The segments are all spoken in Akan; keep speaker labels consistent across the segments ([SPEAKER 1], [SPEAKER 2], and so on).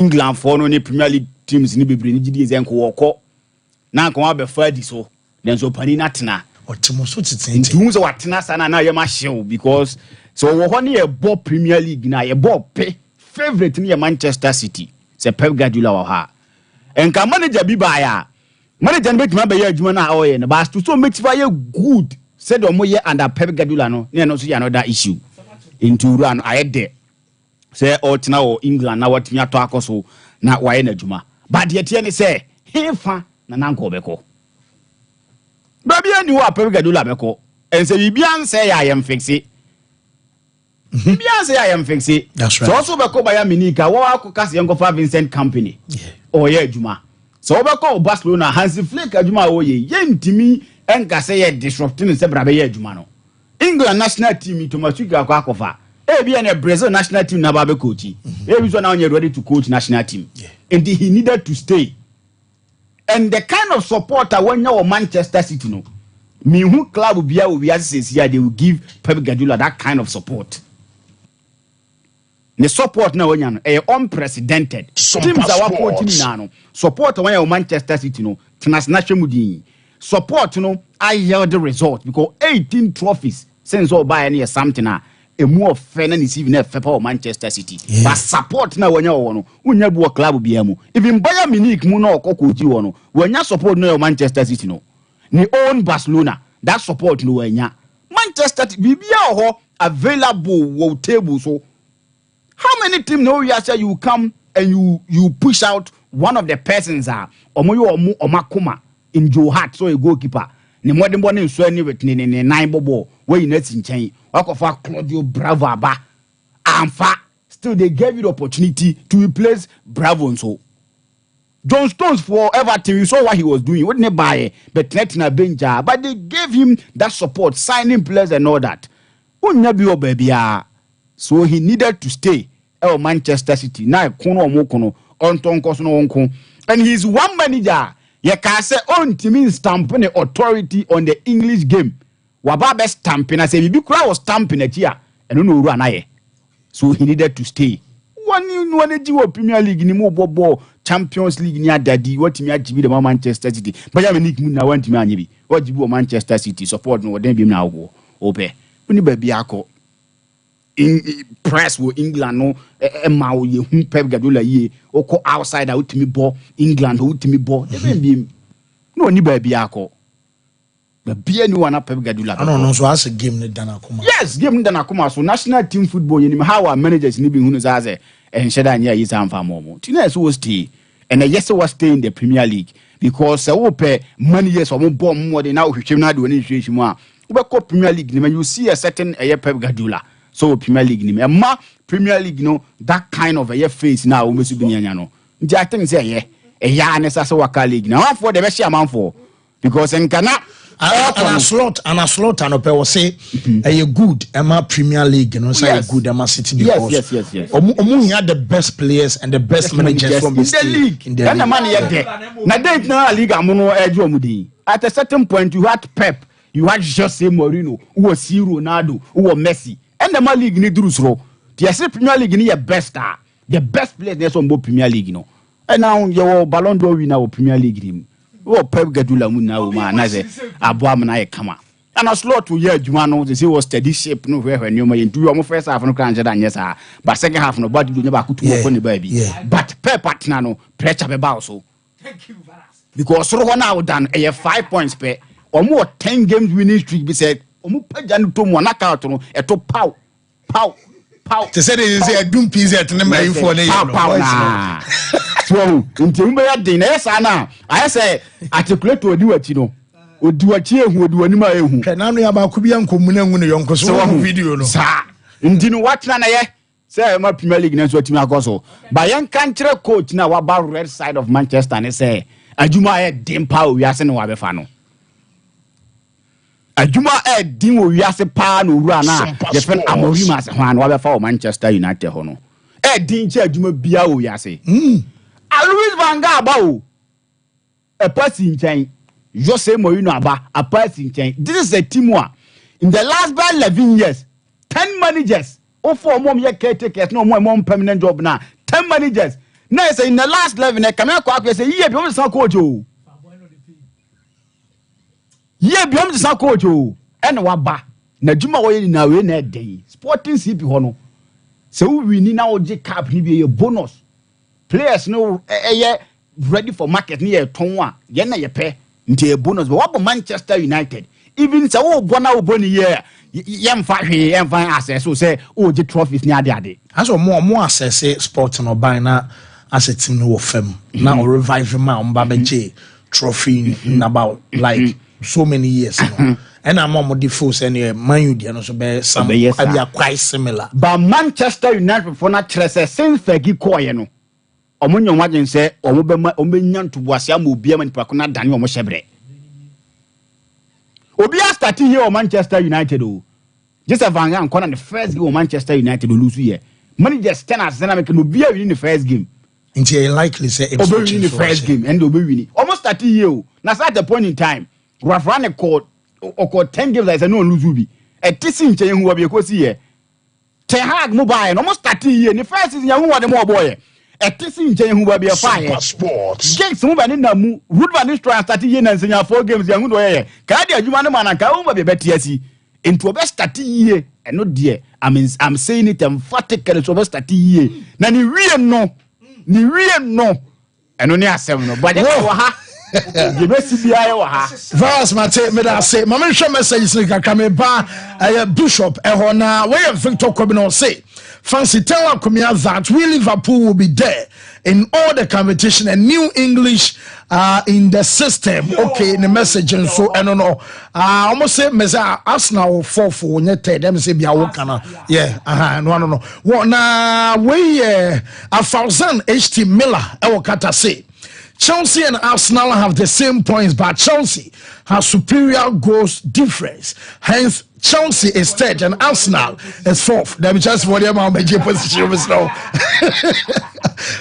[SPEAKER 1] England for no Premier League teams ni bebre ni gidi zen ko woko na ko be fadi so then so pani natena
[SPEAKER 2] otimo so tete
[SPEAKER 1] ntu so watena sana na ye ma hyew because so wo ho ne ye bo Premier League na ye bo pe favorite ni ye Manchester City se Pep Guardiola wa ha enka manager bi ba ya manager no betima ba ye adwuma na o ye no but so metiva ye good said o mo ye under Pep Guardiola no ne no so ye another issue into run ayede say otena o England na watimi ato akoso na waye na adwuma but ye tie ne say hefa na nanko obeko baby ani wa Pep Guardiola beko ense bibian say ya yam fixe bibian say ya yam fixe
[SPEAKER 2] that's right
[SPEAKER 1] so also beko ba ya minika wo akoka se yanko fa Vincent company o ye adwuma so obeko Barcelona Hansi Flick adwuma o ye ntimi enka say ye disrupting se bra be ye adwuma no England national team to matuka akofa bia na Brazil national team na ba be coach so now you're ready to coach national team and he needed to stay and the kind of supporter when you Manchester City no me who club bia we say they will give Pep Guardiola that kind of support the support na when you unprecedented teams are coaching now no support when you Manchester City no international mudi support no I held the result because 18 trophies since all buy any something a more fair and even a for Manchester City. But support now when you want to bu club biamu. Even Bayern Munich mu no kokuji wono. When you support no Manchester City no. Ni own Barcelona that support no when ya. Manchester bibia ho available wo table so. How many teams know you say you come and you push out one of the persons are omo omakuma in Joe Hart so a goalkeeper. Ni modern born in so any with ni nine bobo where you net in chain. Wakofa Claudio Bravo aba amfa still they gave you the opportunity to replace Bravo and so John Stones for Everton you saw what he was doing wouldn't buy but net na benja but they gave him that support signing players and all that unya bi baby so he needed to stay at Manchester City na kono omokono ontonko no onko and he's one manager you can say on team stamping authority on the English game waba be stamping I say bibi kura was stamping at here and no ru anaye so he needed to stay one jiwo Premier League ni mo bobo Champions League ni adadi what me ajibi the Manchester City Bayern Munich mun na want me anyi bi what jibi Manchester City support no den bi na wo ope uni ba bi akọ in press wo England no ma wo ye hu Pep Guardiola ye oko outside utimi bo England utimi bo de bi no ni ba bi akọ the BNU Pep Guardiola.
[SPEAKER 2] I don't know, so as a game dana kuma.
[SPEAKER 1] Yes, game dana kuma. So national team football, you know how our managers need be hunuzaze and sheda nya is amfa momo. Tina so stay and yes was stay in the Premier League because we pay money years or bomb more than now we na do any situation mo. We call Premier League when you see a certain Pep Guardiola. So Premier League ni ma Premier League no that kind of a face now we must be nya no. Nti I think say ya necessary waka league. Now for the best amount for because en kana
[SPEAKER 2] and a slot and a say a good Emma Premier League, you know, say a good Emma City because
[SPEAKER 1] yes.
[SPEAKER 2] Had the best players and the best managers from
[SPEAKER 1] the league. And the money there. Now they na league amuno ejo mudi. At a certain point you had Pep, you had Jose Mourinho, who was Ronaldo, who was Messi. And the league ni drusro. The Premier League ni your best star. The best players there's on both Premier League, you know. And now your Ballon d'Or winner Premier League team. Oh, Pep Guardiola muna uma na ze aboa na ye kama ana slot to ye adwuma no they say was steady shape no where new my do your first half no kan jeda nyesa but second half no body do nyeba kutu ko ne baby but Pep partner no pressure be ba so thank you because so now done 5 points per omo 10 games winning streak be said omo pagya no to mo knockout no eto pow
[SPEAKER 2] they said they say adum pz at na my info na
[SPEAKER 1] so untimbe ya din esa na I say articulate odi wachi no odi wachi ehu odi wani ma ehu
[SPEAKER 2] kana no ya ba ku bia nkomuna ngu ne yonko so video no
[SPEAKER 1] sa ndinu watna na ye say ma Premier League na so atimi akoso ba yan kan kire coach na wa ba red side of Manchester ne say adwuma e din pa o wiase ne wa be fa no adwuma e din o wiase pa no wura na ye fen Amorim as ho an wa be fa o Manchester United ho no e din che adwuma bia o wiase Louis van Gaal about a person chain. Jose Mourinho about a person chain. This is a team one. In the last 11 years, 10 managers. Oh, for more year caretakers, no more permanent job now. 10 managers. Now say in the last 11 come here say yeah be some coach o. Yeah be some coach o. And waba na djuma wo na we na dey. Sporting CP ho no. Se wo wini na wo je cap ni be bonus. Players no ready for market ni ton a ye na ye pe nti bonus but what Manchester United even se wo bona wo boni ye yemfa hwe yemfa access so say o je trophies ni ade
[SPEAKER 2] aso mo access sport no ban na asset team no fam na o revive ma mba beje trophy in about like so many years no and I'm on the force and Man U no so be some be quite similar
[SPEAKER 1] but Manchester United for na trese since Fergie koye no omonyo wagen say omenya ntobuase am obi am nipa ko na dane omo hyebre obi a starting here on Manchester United o just a van yan the first game of Manchester United lose here manager stand as na make no be win the first game
[SPEAKER 2] until likely say
[SPEAKER 1] obi win the first game and obi win almost starting here o na at the point in time Rafrane called 10 games I say no lose bi e tisi nche hu obi ko si here Ten Hag mobile almost starting here the first season hu what the more boy etisi nchen hu ba bia fire games mu ba ni na mu root van destroy start ye na nsenya 4 games ya hu do ye ka dia adwuma no mana ka hu ba bia betiasi into obe start ye eno de I'm saying it emphatically so obe start ye na ni wie no eno ni asem no but wa ha ye be si bia ye wa ha
[SPEAKER 2] verse mate me da say mama hwe message ni kakra me ba bishop ho na we Victor Kobino say fancy tell Akumia that we Liverpool will be there in all the competition and new English in the system. Okay, in the message and so I don't know. Almost say meza Arsenal 4-4 nyete them say bia wokana. Yeah, no. What na we 1000 HT Miller e kata say Chelsea and Arsenal have the same points, but Chelsea has superior goals difference. Hence, Chelsea is third and Arsenal is fourth. Let me just for them on my position now.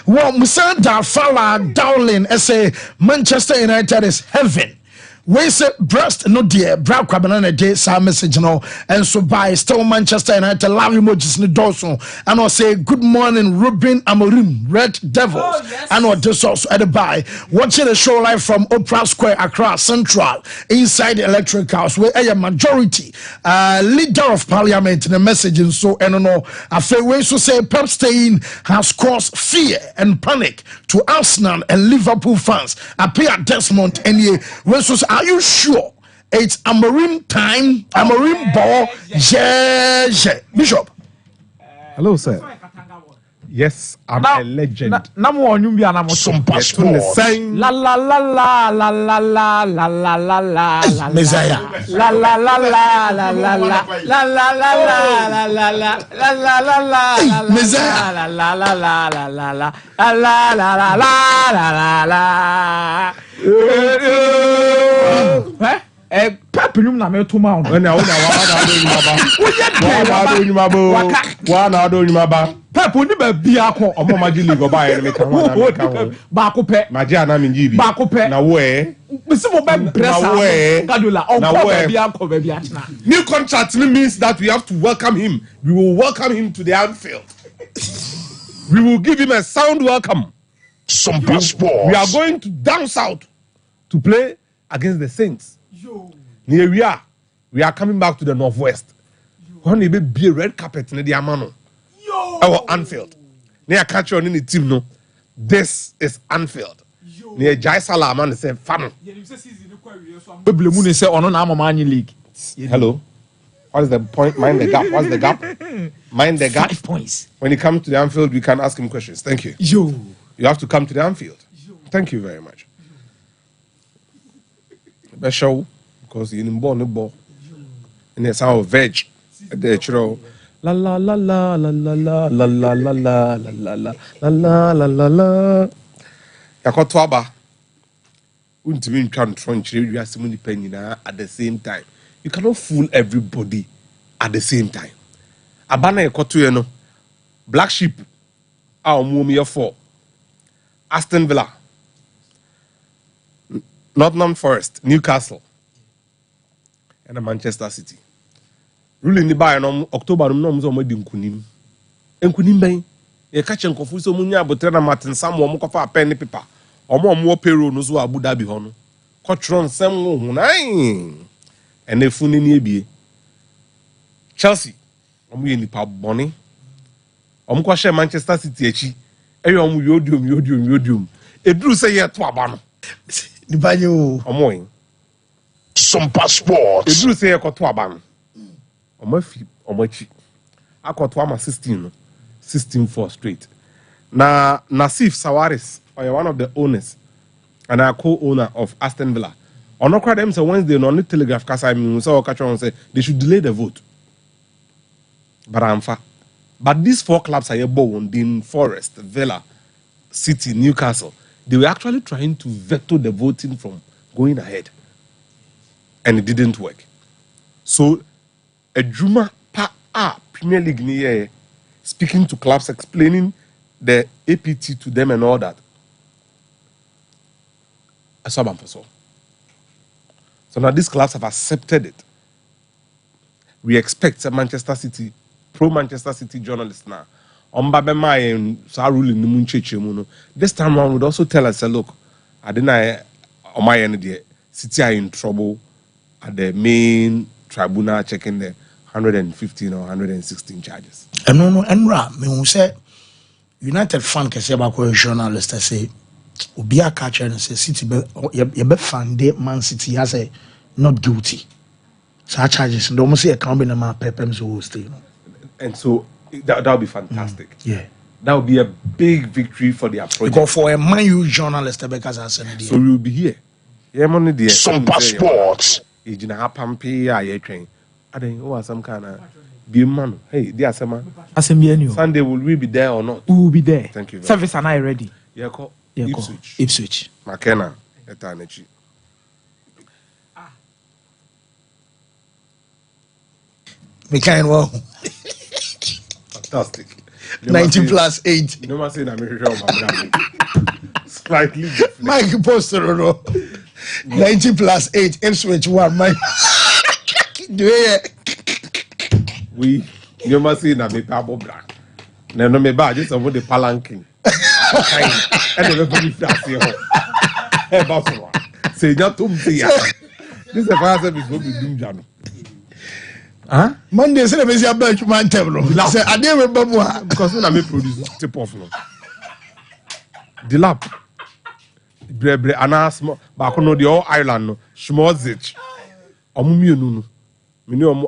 [SPEAKER 2] Well, Musa Dafala Dowling say Manchester United is heaven. We say breast no dear bra kwabana day sa message no and so by still Manchester United love emojis ni Dawson and I say good morning Ruben Amorim Red Devils and what this also at the by watching the show live from Opera Square Accra Central inside the Electric House where a majority leader of parliament in the message and so and no after we so say Pep staying has caused fear and panic to Arsenal and Liverpool fans appear Desmond and we so are you sure it's Amorim time? Amorim ball, Bishop.
[SPEAKER 3] Hello, sir. Yes, I'm a legend.
[SPEAKER 2] Sompa
[SPEAKER 3] La la la la la la la la la la la
[SPEAKER 2] Messiah.
[SPEAKER 3] La la la la la la la la la la la la la la la la
[SPEAKER 2] Messiah.
[SPEAKER 3] La la la la la la la la la la la la la. Pep nyum na me to ma on.
[SPEAKER 4] Na wo na do nyuma ba.
[SPEAKER 3] Pep oni ba bia ko.
[SPEAKER 4] Omo Managerial league oba ye me kan wa na kan.
[SPEAKER 3] Ba ko pe.
[SPEAKER 4] Magia na me njibi.
[SPEAKER 3] Ba ko pe.
[SPEAKER 4] Na wo e.
[SPEAKER 3] Bisi mo be pressa. Gadola. On ko bia ko ba bia na.
[SPEAKER 4] New contract means that we have to welcome him. We will welcome him to the Anfield. We will give him a sound welcome.
[SPEAKER 2] Sompa Sports.
[SPEAKER 4] We are going to down south to play against the Saints. Near we are coming back to the northwest. When you be a red carpet in the Amano. Our Anfield. Near catch on in the team no. This is Anfield. Near Jai Salaman say fun.
[SPEAKER 3] League.
[SPEAKER 4] Hello. What is the point? Mind the gap. What's the gap? Mind the gap.
[SPEAKER 3] 5 points.
[SPEAKER 4] When you come to the Anfield, we can ask him questions. Thank you. You have to come to the Anfield. Thank you very much. Best show because you didn't born the ball. And it's our veg. The chiro. La la la la la la la la la la la la la la la la la. Yakotwaba. Untimi ntwa ntro nchire wiase mu nipa nyina at the same time. You cannot fool everybody at the same time. Abana ekoto ye no. Black Sheep a omuomi ye 4. Aston Villa. Nottingham Forest, Newcastle, and Manchester City. Ruling the buy on October, no, so much in Kunim. And Kunim Bay, ye catch and confuse so munya botrena Martin Sam wo mkofa pen paper omo payroll no so Abu Dhabi ho no kotron sem wo hunan ene funi ni ebie Chelsea omo ye nipa boni omo kwa share Manchester City echi ewe omo yodium eduru say ye to aba no
[SPEAKER 2] nipa nye o
[SPEAKER 4] omo yin
[SPEAKER 2] Sompa Sports
[SPEAKER 4] eduru say ye ko to aba no omo fi omo echi akoto ama 16 for straight. Na Nasif Sawaris, or one of the owners, and a co-owner of Aston Villa. On no them say Wednesday on the Telegraph cause I mean so catch on say they should delay the vote. But these 4 clubs are born in Forest, Villa, City, Newcastle. They were actually trying to veto the voting from going ahead. And it didn't work. So a Juma Premier League ni speaking to clubs, explaining the APT to them and all that. So now these clubs have accepted it. We expect a Manchester City, pro-Manchester City journalists now. This time around would also tell us, look, I didn't on my end the City are in trouble at the main tribunal checking the 115 or 116 charges.
[SPEAKER 2] And no, me who say United fan can say about journalist say Obia catcher and say City be fan de Man City has a not guilty. Such charges and almost say a company man pepems will stay.
[SPEAKER 4] And so that would be fantastic.
[SPEAKER 2] Yeah.
[SPEAKER 4] That would be a big victory for their project.
[SPEAKER 2] Because for a Man U journalist because I said
[SPEAKER 4] so we will be here. Yeah, money there.
[SPEAKER 2] Sompa Sports.
[SPEAKER 4] Ejina hapampi aye train. Aden o some kind of be man. Hey, dear Sama. Sunday will we be there or not?
[SPEAKER 3] We will be there.
[SPEAKER 4] Thank you.
[SPEAKER 3] Service and I ready.
[SPEAKER 4] Yeah, call.
[SPEAKER 3] Ipswich.
[SPEAKER 4] McKenna. Etanechi.
[SPEAKER 2] Me kind well.
[SPEAKER 4] Fantastic.
[SPEAKER 2] 19 plus 8.
[SPEAKER 4] You know what I'm saying? Slightly.
[SPEAKER 2] Mike posted no. 19 plus 8. Ipswich 1. Mike.
[SPEAKER 4] We you must see na me pabo bra. Na no me ba just over the palanking. And the very fast here. Hey boss one. Say not to me. This is the first service we be doing jano. Huh?
[SPEAKER 2] Monday say me say bench man table. Say I dey remember
[SPEAKER 4] because when I me produce tip off no. The lap. Bre anasmo ba ko no the all island no. Schmozich. Omumienu no.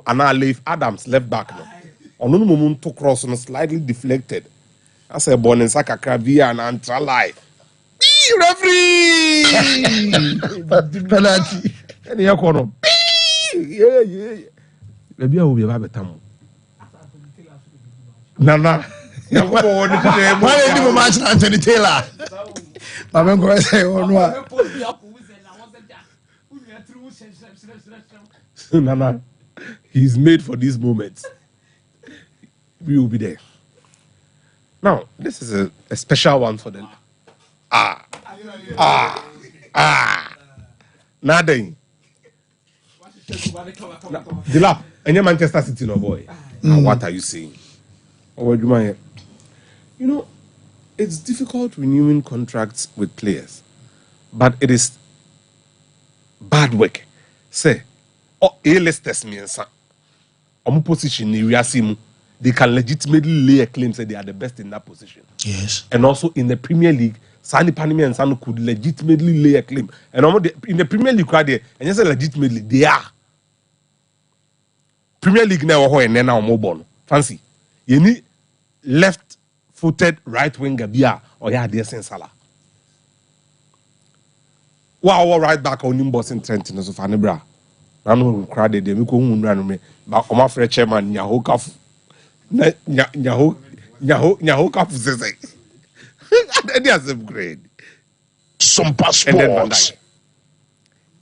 [SPEAKER 4] Anna Leif Adams left back now. On no moment to cross on slightly deflected. I said born in Sakaka via an antra life. Referee penalty. Any corner. Yeah. Maybe I will be about time. Nana.
[SPEAKER 2] Why did you match Anthony Taylor? I'm going to say
[SPEAKER 4] Nana. He's made for these moments. We will be there. Now, this is a special one for them. Nothing. The lap. And your Manchester City, no boy. What are you saying? You know, it's difficult renewing contracts with players, but it is bad work. Say, A-listers means position in they can legitimately lay a claim say they are the best in that position.
[SPEAKER 2] Yes.
[SPEAKER 4] And also in the Premier League, Sani Panimi and Sanu could legitimately lay a claim. And in the Premier League, and you say legitimately, they are. Premier League now and then now mobile. Fancy. You need left-footed right winger Bia or yeah, dear Salah. Wow, right back on him boss in Trent in so Fanibra. I know crowded them. We go run me. But my friend chairman Nyaho Kafu. Nyaho Kafu says that's a grade.
[SPEAKER 2] Sompa Sports.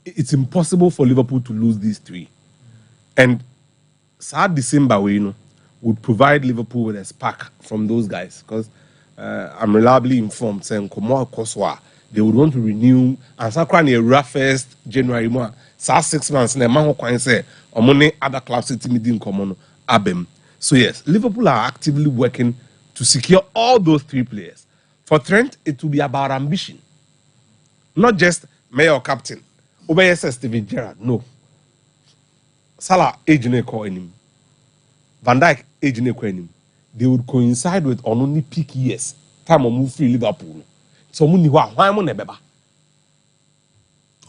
[SPEAKER 4] It's impossible for Liverpool to lose these 3. And sad December would provide Liverpool with a spark from those guys because I'm reliably informed saying Komo Koswa they would want to renew and Sakran a roughest January month. 6 months and a man who say among other clubs in common abem. So yes, Liverpool are actively working to secure all those 3 players. For Trent, it will be about ambition. Not just mayor or captain. Obey Steven Gerrard. No. Salah age ne call him. Van Dijk age ne call him. They would coincide with on only peak years. Time of move free Liverpool. So why mo nebeba.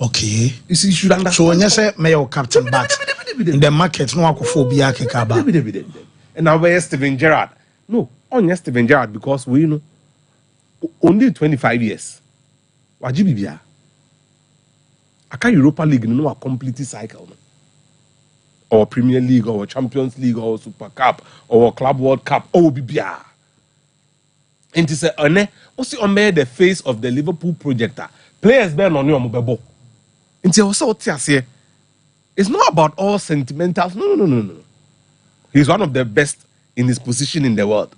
[SPEAKER 2] Okay.
[SPEAKER 4] You see, you should understand.
[SPEAKER 2] So when you say mayor captain, but in the market, no akofobia kekaba.
[SPEAKER 4] And now where's Steven Gerrard? No, only Steven Gerrard because we know only 25 years. Wajibibia. Aka Europa League no a complete cycle. Or Premier League, or Champions League, or Super Cup, or Club World Cup, or Bibia. And to say, also on the face of the Liverpool projector, players there on your mobile. Until also it's not about all sentimentals. No. He's one of the best in his position in the world.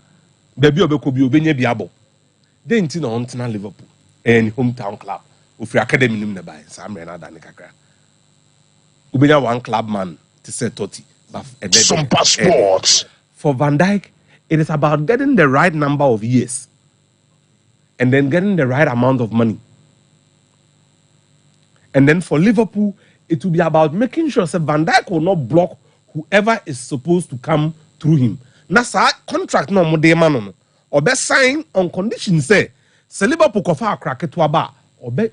[SPEAKER 4] Baby Obekobi Obenye Biabo. They intend on Liverpool and hometown club. Ufri academy nim na buy. Sam Renada Nikakra. Ubenya one club man to say 30.
[SPEAKER 2] Sompa Sports.
[SPEAKER 4] For Van Dijk, it is about getting the right number of years and then getting the right amount of money. And then for Liverpool, it will be about making sure that Van Dijk will not block whoever is supposed to come through him. Nasa contract no mo de man no. Obe sign on condition say Liverpool kofa akra keto aba obe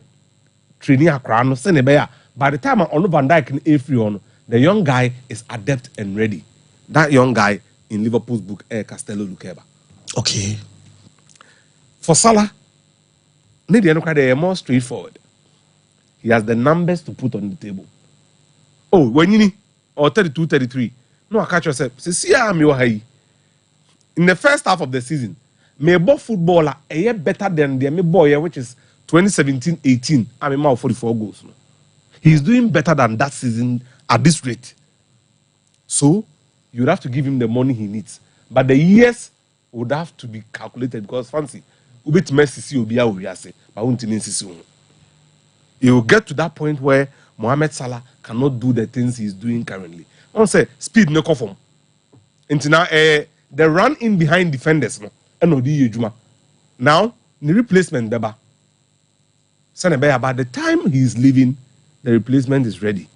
[SPEAKER 4] training akra no se ne be ya. By the time on Van Dijk in A3 on, the young guy is adept and ready. That young guy in Liverpool's book, Castello Lukeba.
[SPEAKER 2] Okay.
[SPEAKER 4] For Salah, they are more straightforward. He has the numbers to put on the table. Oh, when you or 32, 33. No, I catch yourself. See, in the first half of the season, my footballer a year better than the boy, which is 2017-18. I'm about 44 goals. He's doing better than that season at this rate. So you would have to give him the money he needs. But the years would have to be calculated because fancy. Ubit Messi will be out but won't you will get to that point where Mohamed Salah cannot do the things he's doing currently. I want to say speed no conform. Until now, the run in behind defenders no. Now, the replacement deba. By the time he is leaving, the replacement is ready.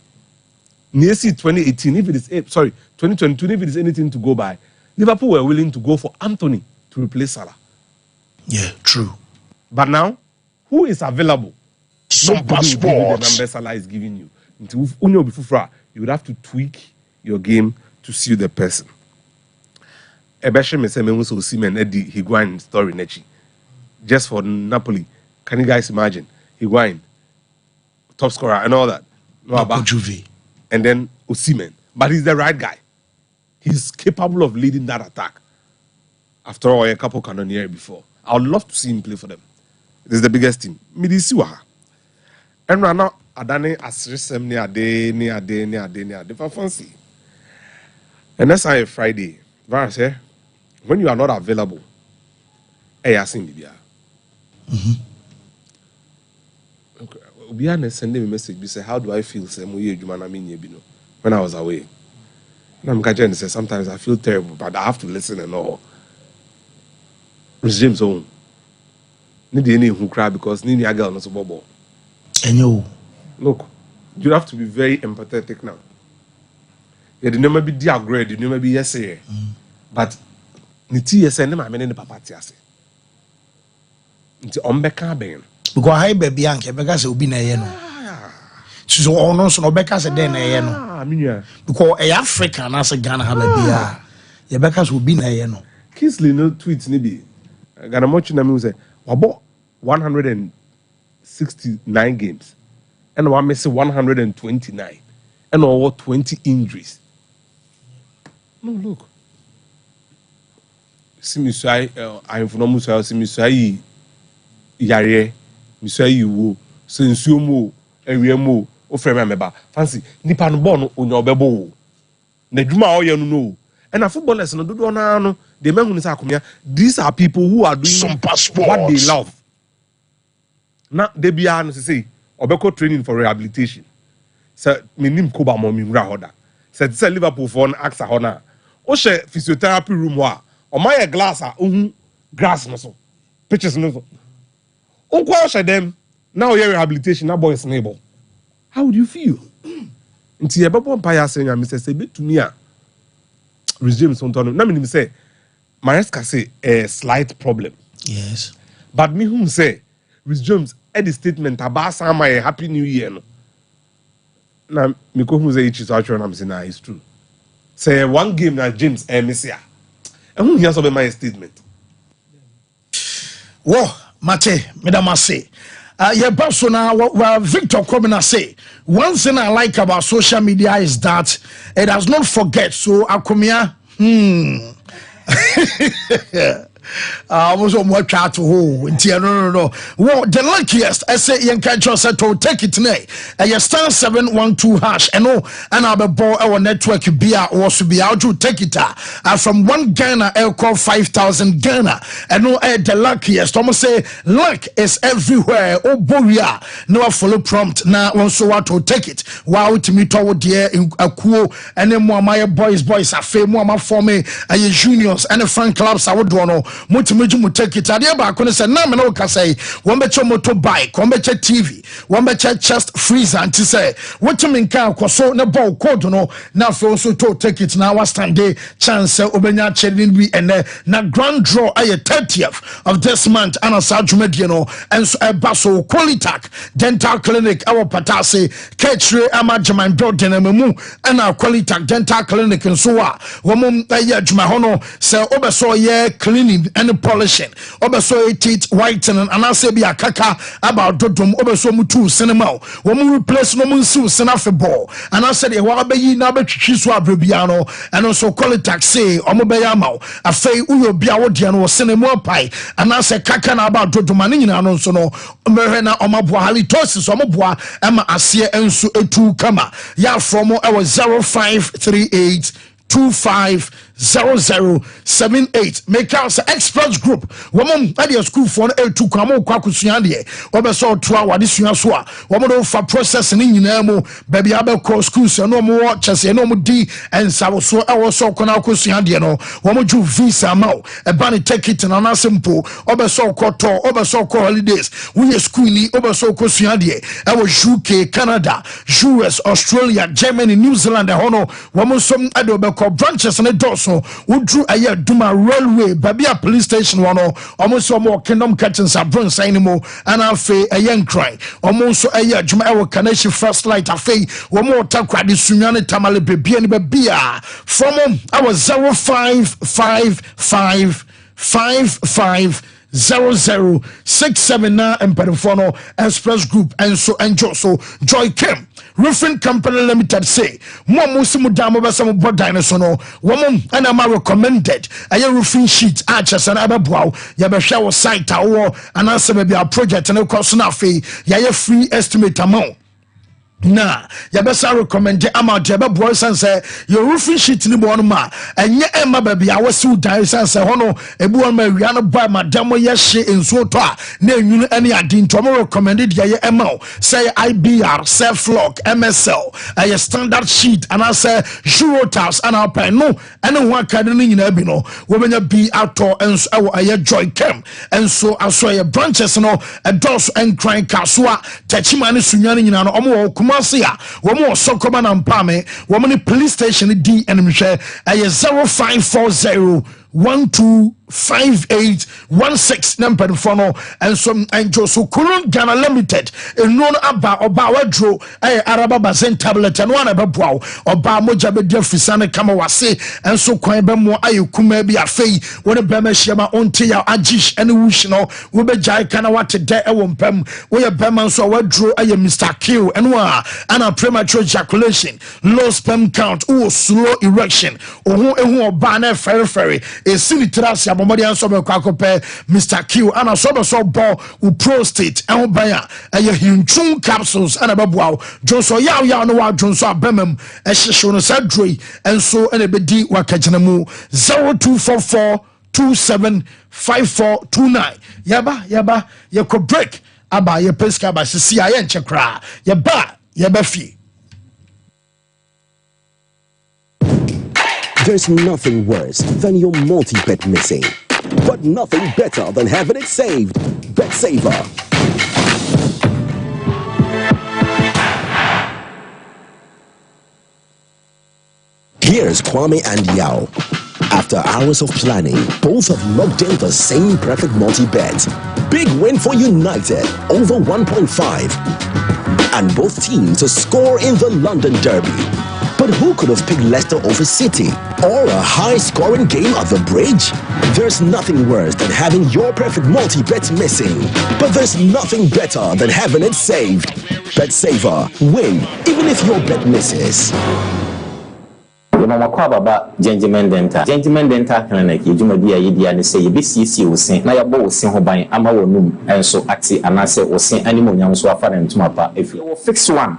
[SPEAKER 4] Near 2018, if it is 2022, if it is anything to go by, Liverpool were willing to go for Anthony to replace Salah.
[SPEAKER 2] Yeah, true.
[SPEAKER 4] But now, who is available?
[SPEAKER 2] Sompa
[SPEAKER 4] Sports. The number Salah is giving you. You would have to tweak your game to suit the person. Higuain story nechi. Just for Napoli. Can you guys imagine? Higuain, top scorer and all that. No about
[SPEAKER 2] Juve.
[SPEAKER 4] And then Osimhen. But he's the right guy. He's capable of leading that attack. After all, a couple cannoneer before. I would love to see him play for them. This is the biggest team. Midisiwa. And right now, Adane Asrisem ni ade for fancy. And that's why Friday. When you are not available, Bibia. Okay. Obiane send me a message. Say, how do I feel? Say, when I was away. And I'm catching and say, sometimes I feel terrible, but I have to listen and all. It's James own. Need any who cry because need a girl not so bubble.
[SPEAKER 2] And you
[SPEAKER 4] look, you have to be very empathetic now. Yeah, the name may be dear grade, the name may be yes, but Niti yes, and my men in the papatias. It's on Becca Ben.
[SPEAKER 2] Because I baby Bianca, because it will be na so almost no Becca said then I mean, because a African as a Ghana have a beer. Your Becca's will be na
[SPEAKER 4] Kingsley no tweets nibi. Ghana much na me say, about 169 games. And one may say 129. And over 20 injuries. No, look. See me say, I'm from Musa, see me say, Yare, Misai wo, Sensumo, Ewiemo, o frame member. Fancy, Nipan born on your bebo. Neduma or you know. And a footballers no do no, the men who is these are people who are doing what they love. Now they be honest to say, Obeko training for rehabilitation. So minim koba momi hoda. Said Liverpool for an axa hona. O she physiotherapy room wa. O my glass grass no so pitches no so unko them now your rehabilitation that boy is neighbor. How would you feel? Nti ye bebo empire say nya me say betumi a resume so ntono na me say Maresca say a slight problem.
[SPEAKER 2] Yes.
[SPEAKER 4] But me whom say resumes at the statement about some my happy new year no. Na me ko who say it is actually na me say na it's true. Say one game na James Emesia. And who hears about my statement?
[SPEAKER 2] Whoa, Mate, Madam say. Yeah, but so now what Victor Komina say. One thing I like about social media is that it does not forget. So Akumia, I was on what chat to no. Well, the luckiest I say you can just to take it today. You star 712 hash and I'll be ball our network be or to be out to take it from 1 Ghana I'll call 5,000 Ghana and no the luckiest. Almost say luck is everywhere. Oh boy, no follow prompt now also want to take it. Wow, to me toward the in a cool and then more my boys are fame more for me and juniors and the fan clubs I would do no. Mutimiju mu take it adia ba ko ne se na me no ka say won be che motorbike won be che TV won be che chest freezer anti say wotimi nka akoso ne ball code no na fo so to take it na wa stand day chance obenya chedin bi ene na grand draw aye 30th of this month ana sa dwumadie no enso eba so Qualitac dental clinic our patase ketre ama jaman building amemu ana Qualitac dental clinic nso a wo mum aye adwuma ho no se obeso ye cleaning and polishing obeso teeth whitening and I say be a kaka about dodom obeso mutu cinema wo mu replace no mu nsiw senafe ball and I said e wa be yi na be twitwi so abrebiano and also Qualitac say omo be yamaw afei uyo bia wo de no cinema pai and I say kaka na about dodom ani nyina no nso no mehwe na omaboa halitosis omoboa ema ase enso etu kama ya from e 0538 250078 make us express group woman at your school for to come kwakusuande obeso to awade sua so a woman do for process ni nyina mu baby abeko school so no mo chese no mo di ensawo so e wo so kona kwakusuande no woman ju visa ma e ba ni ticket na na simple obeso koto obeso ko holidays we school ni obeso kwakusuande e wo UK Canada US Australia Germany New Zealand e hono woman some ade obeko branches ne doso wudru aye duma railway babia police station wono almost more kingdom catchings abron sign mo ana afi aye nkran almost aye adwuma e wo connection first light afi wo mo takwade sunyane tamale bebia ne babia from I was 0555 0067 na emperifono express group and so enjoy so joy came roofing company limited say mo musimu damo besa mo bodan so no woman and am recommended aye roofing sheet arches and ababwa ya be hwe wo site awo and answer be a project and cost na fe ya free estimate amount na ya besa recommend amount ya be boy say your roofing sheet ni bo no ma enye emma baby a wasi dan say hono ebu on ma wia no boy madam ye hye enso to a na enwunu ene ade nto mo recommended ya emma say IBR self lock MSL a standard sheet and I say Euro tiles and our pen no ene ho aka ne nyina bi no wo benya bi ato enso e wo aye joy cam enso aso ye branches no edos enkran kasoa tachima ne sunyane nyina no omo Masia, woman so come and pame, woman police station D and Michelle, a 0540 125816 number funnel and some angels so Kulun Ghana Limited in known about wadro Araba Bazen tablet and one about wow or ba moja be defisane kamawase and so kwebe mo ayu kumebi afei when a bemeshima onti ya ajish and wushino we be jai kana wate de ewompem we a beman so wadro aye Mr. Q and wa and a premature ejaculation low sperm count slow erection ehu oba na ferry a sinitrasi abomodi anso be kwakope Mr. Q ana so bo u prostate en banya eye hinchun capsules ana beboa jonso yaw no wa jonso abemam ehihye no sadroi enso ene bedi wakagina mu 0244 275429 yaba yeko break aba ye peska ba sisi aye nchekra yaba fi.
[SPEAKER 5] There's nothing worse than your multi-bet missing. but nothing better than having it saved. BetSaver. Here's Kwame and Yao. After hours of planning, both have locked in the same perfect multi-bet. Big win for United, over 1.5. And both teams to score in the London Derby. But who could have picked Leicester over City? Or a high-scoring game at the Bridge? There's nothing worse than having your perfect multi-bet missing. But there's nothing better than having it saved. BetSaver. Win, even if your bet misses.
[SPEAKER 6] Mama Baba, Gentleman Dental. Gentleman Dental Clinic, you do my dear idea and say, BCC will sing, Naya Bo sing her by Amawonum, and so Axi, and I say, or sing animal young swaffer and Tumapa. If you fix one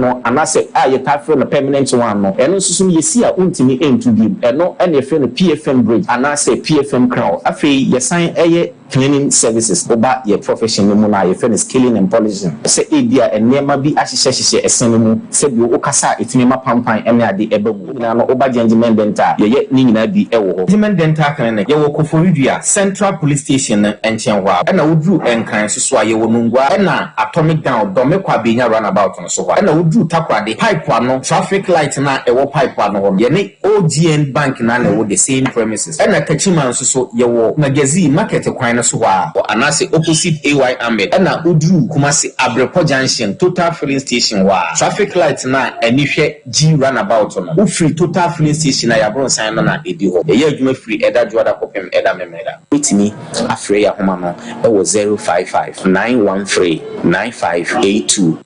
[SPEAKER 6] no, and I say, you type for a permanent one, no, and also you see a untimi aim to give, and no any friend of PFM bridge, and I say PFM crown. I feel you sign a cleaning services about your profession, your friend is killing and polishing. Say, India and near my be ashes, a cinema, said you Okasa, it's Nima Pampan, and I the Ebo. Oba Gentleman Dental, ye Nina di Ewo. Gentleman Dental Clinic, Yawoko Foridia, Central Police Station, and Chianwa, and I would do and kind so sway Wonungwa, and atomic down, Domekwa being a runabout on so, and I would do Takwa, the pipe one, traffic light, and a pipe one, Yene OGN Bank, and with the same premises, and a Kachiman so Yawo, Magazine, Market Aquina Suwa, or Anase opposite AY Ahmed, and I would do Kumasi Abrepo Junction, Total Filling Station, traffic lights now, and if G runabout on free total filling station I brought sign on Edio. A year you free Eda Juada Popem Eda Memeda. With me, Afreya Homano, it was 055 913 9582.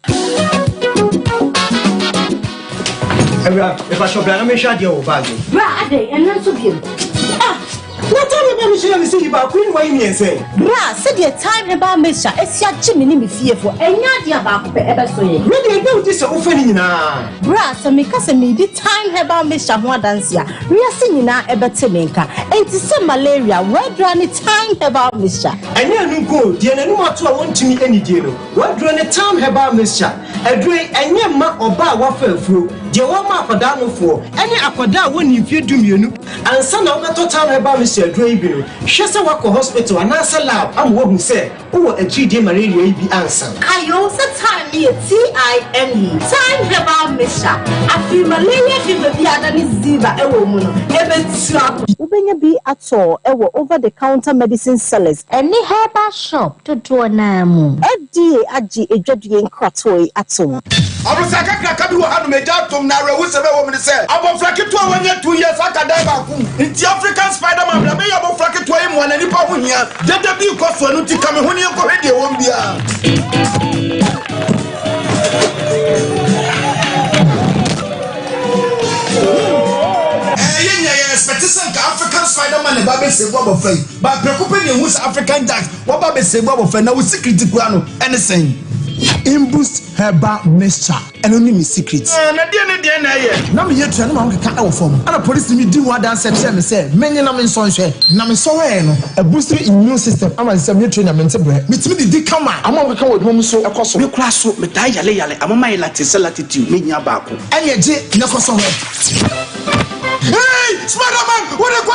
[SPEAKER 7] If I shall plan, I may shut your bag.
[SPEAKER 8] Right, and not to him.
[SPEAKER 7] What time about Michelle see about Queen Wayne and say?
[SPEAKER 8] Bra, said your time about Misha, it's your Jimmy fearful, and not your back ever so.
[SPEAKER 7] Maybe I know this offering now.
[SPEAKER 8] Bra, so make us a midi time about Misha one dance ya. We are singing now about Timinka, and to some malaria, where drawn time about Misha.
[SPEAKER 7] I never go, dear, no matter I want to meet any deal. What drawn a time about Misha? A drink and your map or bar waffle through. Dear one map for down for any aquada when you fear do you and son of a time about Mr. Draven. Shasta Wako Hospital and answer loud. I'm what who said, oh, a 3D malaria be answer.
[SPEAKER 8] I also time me a TIME. Time about Misha. I feel malaria fever the other is Ziva, a woman. Ever slap. Ubenya be at all, ever over the counter medicine sellers. Any herbal shop to do an FDA Aji a judge in Kratoi at all.
[SPEAKER 2] I was like, I can't do how to make out to Nara, who's a woman said. I was like it to 1 year, 2 years, I can die. It's the African Spider-Man, I may have a flack to him when any power here. Let the be cost for to come when you go ready, won't be. African Spider-Man and Baby say Bob of Faith, but preoccupying who's African Jack, what Baby say Bob of Faith, now with secret to anything. Imboost herbal mixture and only me secrets. Now me here to know how to form. And a police me do what dance and say, many namin sonshare, namin soreno, a boosting immune system. I'm a semi trainer mental bread. Meet me the come on. I'm on the call with home so across the class so medaya lay. I'm my latitude, meaning about. And yet, Nakoso. Hey, Spider-Man, what are you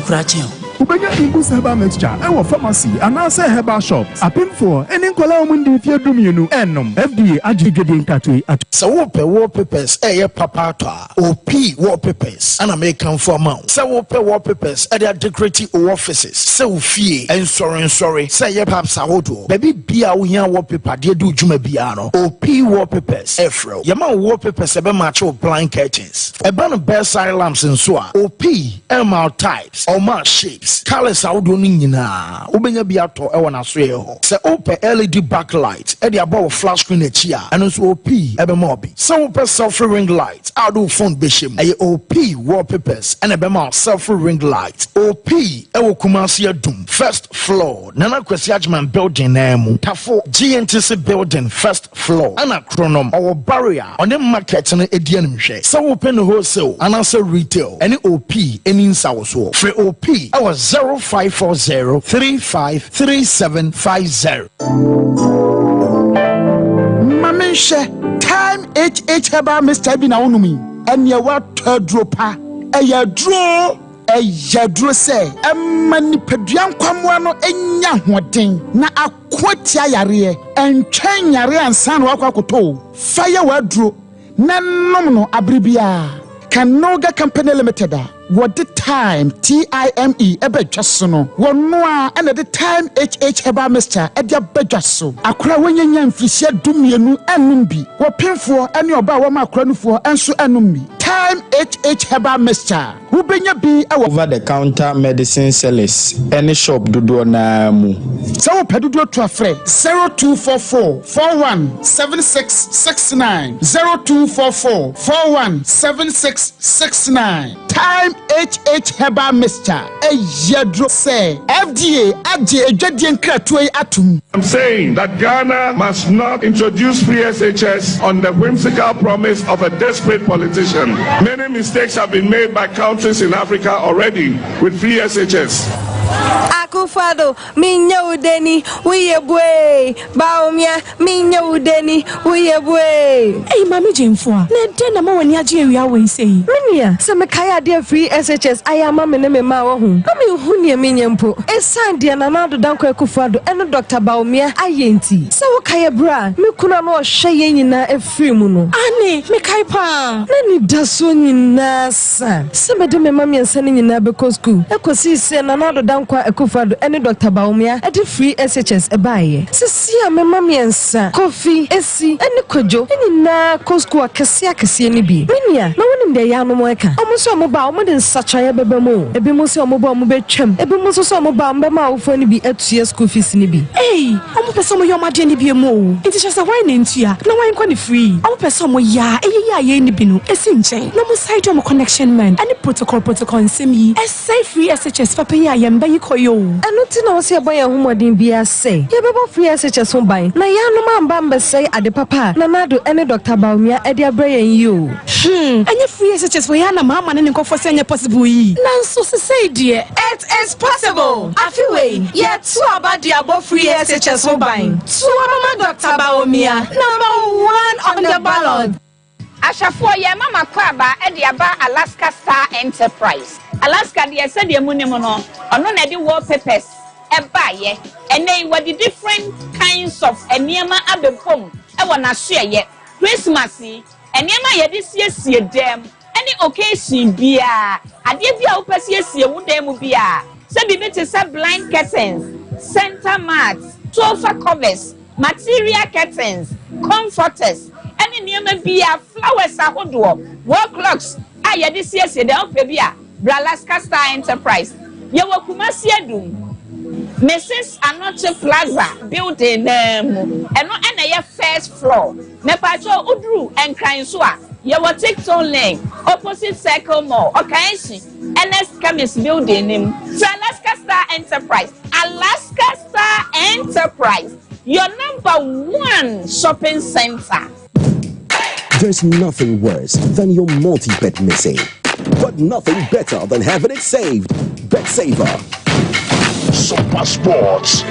[SPEAKER 2] going?
[SPEAKER 9] Ubenya Imboost herbal mixture and pharmacy and answer herbal shops. Appin for any Kolamundi if you do you enum FDA adjudicating tatui at
[SPEAKER 2] So wallpapers, papa OP wallpapers, an American formal. So wallpapers at their decorative offices. So fee and sorry, say perhaps Sahodo. Baby Bia wallpaper, dear do Juma Biano. OP wallpapers, Afro. Yama wallpapers, a macho blind curtains. A band of bearside lamps and so OP, MR types, or mark shapes. Colors out doing na Ubenya Biato, Ewana Sweo. Say open LED backlight, Eddie above flash screen a chia, and also OP, Ebemobi. Some self ring lights, I do phone bishop, a OP wallpapers, and Ebema self ring lights. OP, Ewo Kumasia Doom, first floor, Nana Kwesiajman building, Tafo, GNTC building, first floor, Anachronom, our barrier, on the market and Edian share. So open wholesale, and also retail, any OP, any in South. For OP, our 0540 353750.
[SPEAKER 1] Mamisha, time HH herbal Mr. Bina Unumi, and your water dropper, a ya draw.
[SPEAKER 2] yadro say manipaduan kwamwa no enya hoden na akwatia yare entwen yare ansan wakwakoto fire wadro na nom no abribia Kanoga Company Limited what the time TIME ebe twasono wonno a na the time HH Heba Mr. Edia bedwaso akora wonyanya mfirisia dumienu anum bi wopemfo ene oba wo ma akora nufo enso anum bi time HH Heba Mr. who benya bi
[SPEAKER 3] over the counter medicine sellers any shop dodo na mu
[SPEAKER 2] so pedodo to afre 0244 417669 0244 417669 time HH Heba Mr. Yadro say FDA adje edwadie nkratoe atum.
[SPEAKER 10] I'm saying that Ghana must not introduce free SHS on the whimsical promise of a desperate politician. Many mistakes have been made by countries in Africa already with free SHS.
[SPEAKER 11] Akufado minya udeni uyebwe baumia minya udeni uyebwe.
[SPEAKER 12] Hey mami jemfua na de na ma wani agye wi awen sei
[SPEAKER 11] minia se me kaya de free SHS ayama me ne me ma wo hu ami hu ne minya mpo esan de na na do danko Akufado eno Dr. Baumia ayenti se wo kaya bra me kuna no hwe ye nyina afiri mu no
[SPEAKER 12] ane me kai pa
[SPEAKER 11] na ni daso nyina sa se me de me mami ensa ne nyina be ko school ekosi se na na do danko Akufado ene Dr. Baumia edi free SHS ebaye sisi a me mami ensa kofi esi ene kojo eni na ko school akese ni bi minia na woni nde ya no mo eka omuso mo ba omo de nsachaye bebe mo ebi mo se omo ba omo be twam ebi mo so omo ba mbe ma ofo ni bi atue school fees ni bi
[SPEAKER 12] omo pese omo yo made ni bi mo enti chese why na ntua na why kwa ni free omo pese omo ya ye ni bi no esi nchen na mo side omo connection man ani protocol nsem yi say free SHS papa ya ye mba yi koyo
[SPEAKER 11] eno ti na wo se boy ahumodin bia say ye bebo free SHS ho ban na ya no mamba mbe say ade papa na nado ene Dr. Baumia ede abrayen yi o
[SPEAKER 12] anya free SHS for ya na mama ne nkofo se anya possible yi nanso se say die
[SPEAKER 11] it is possible afiwe ye tu abadi abo free SHS ho ban tu mama Dr. Baumia number 1 on the ballot.
[SPEAKER 13] Ashafo ye mama kwaba e de aba Alaska Star Enterprise. Alaska de se de munimo no ono na de wallpapers e ba ye ene we the different kinds of eniema abepom e wona so ye Christmas eniema ye de siesie dem any occasion bia ade bia wo pasiesie wo dem bia se bi te se blind curtains, center mats, sofa covers, material curtains, comforters any niema bia flowers ahodo wall clocks aye de siesie dem ope bia Alaska Star Enterprise. Ye wakumasi adum. Mrs. Anoche Plaza building eno ena ye first floor. Me pacho udru enkran so a ye wo TikTok link opposite Circle Mall. Okanshi NS Chemist building nim. So Alaska Star Enterprise. Alaska Star Enterprise. Your number 1 shopping center.
[SPEAKER 5] There's nothing worse than your multi-bet missing. But nothing better than having it saved. Bet Saver.
[SPEAKER 2] Sompa Sports.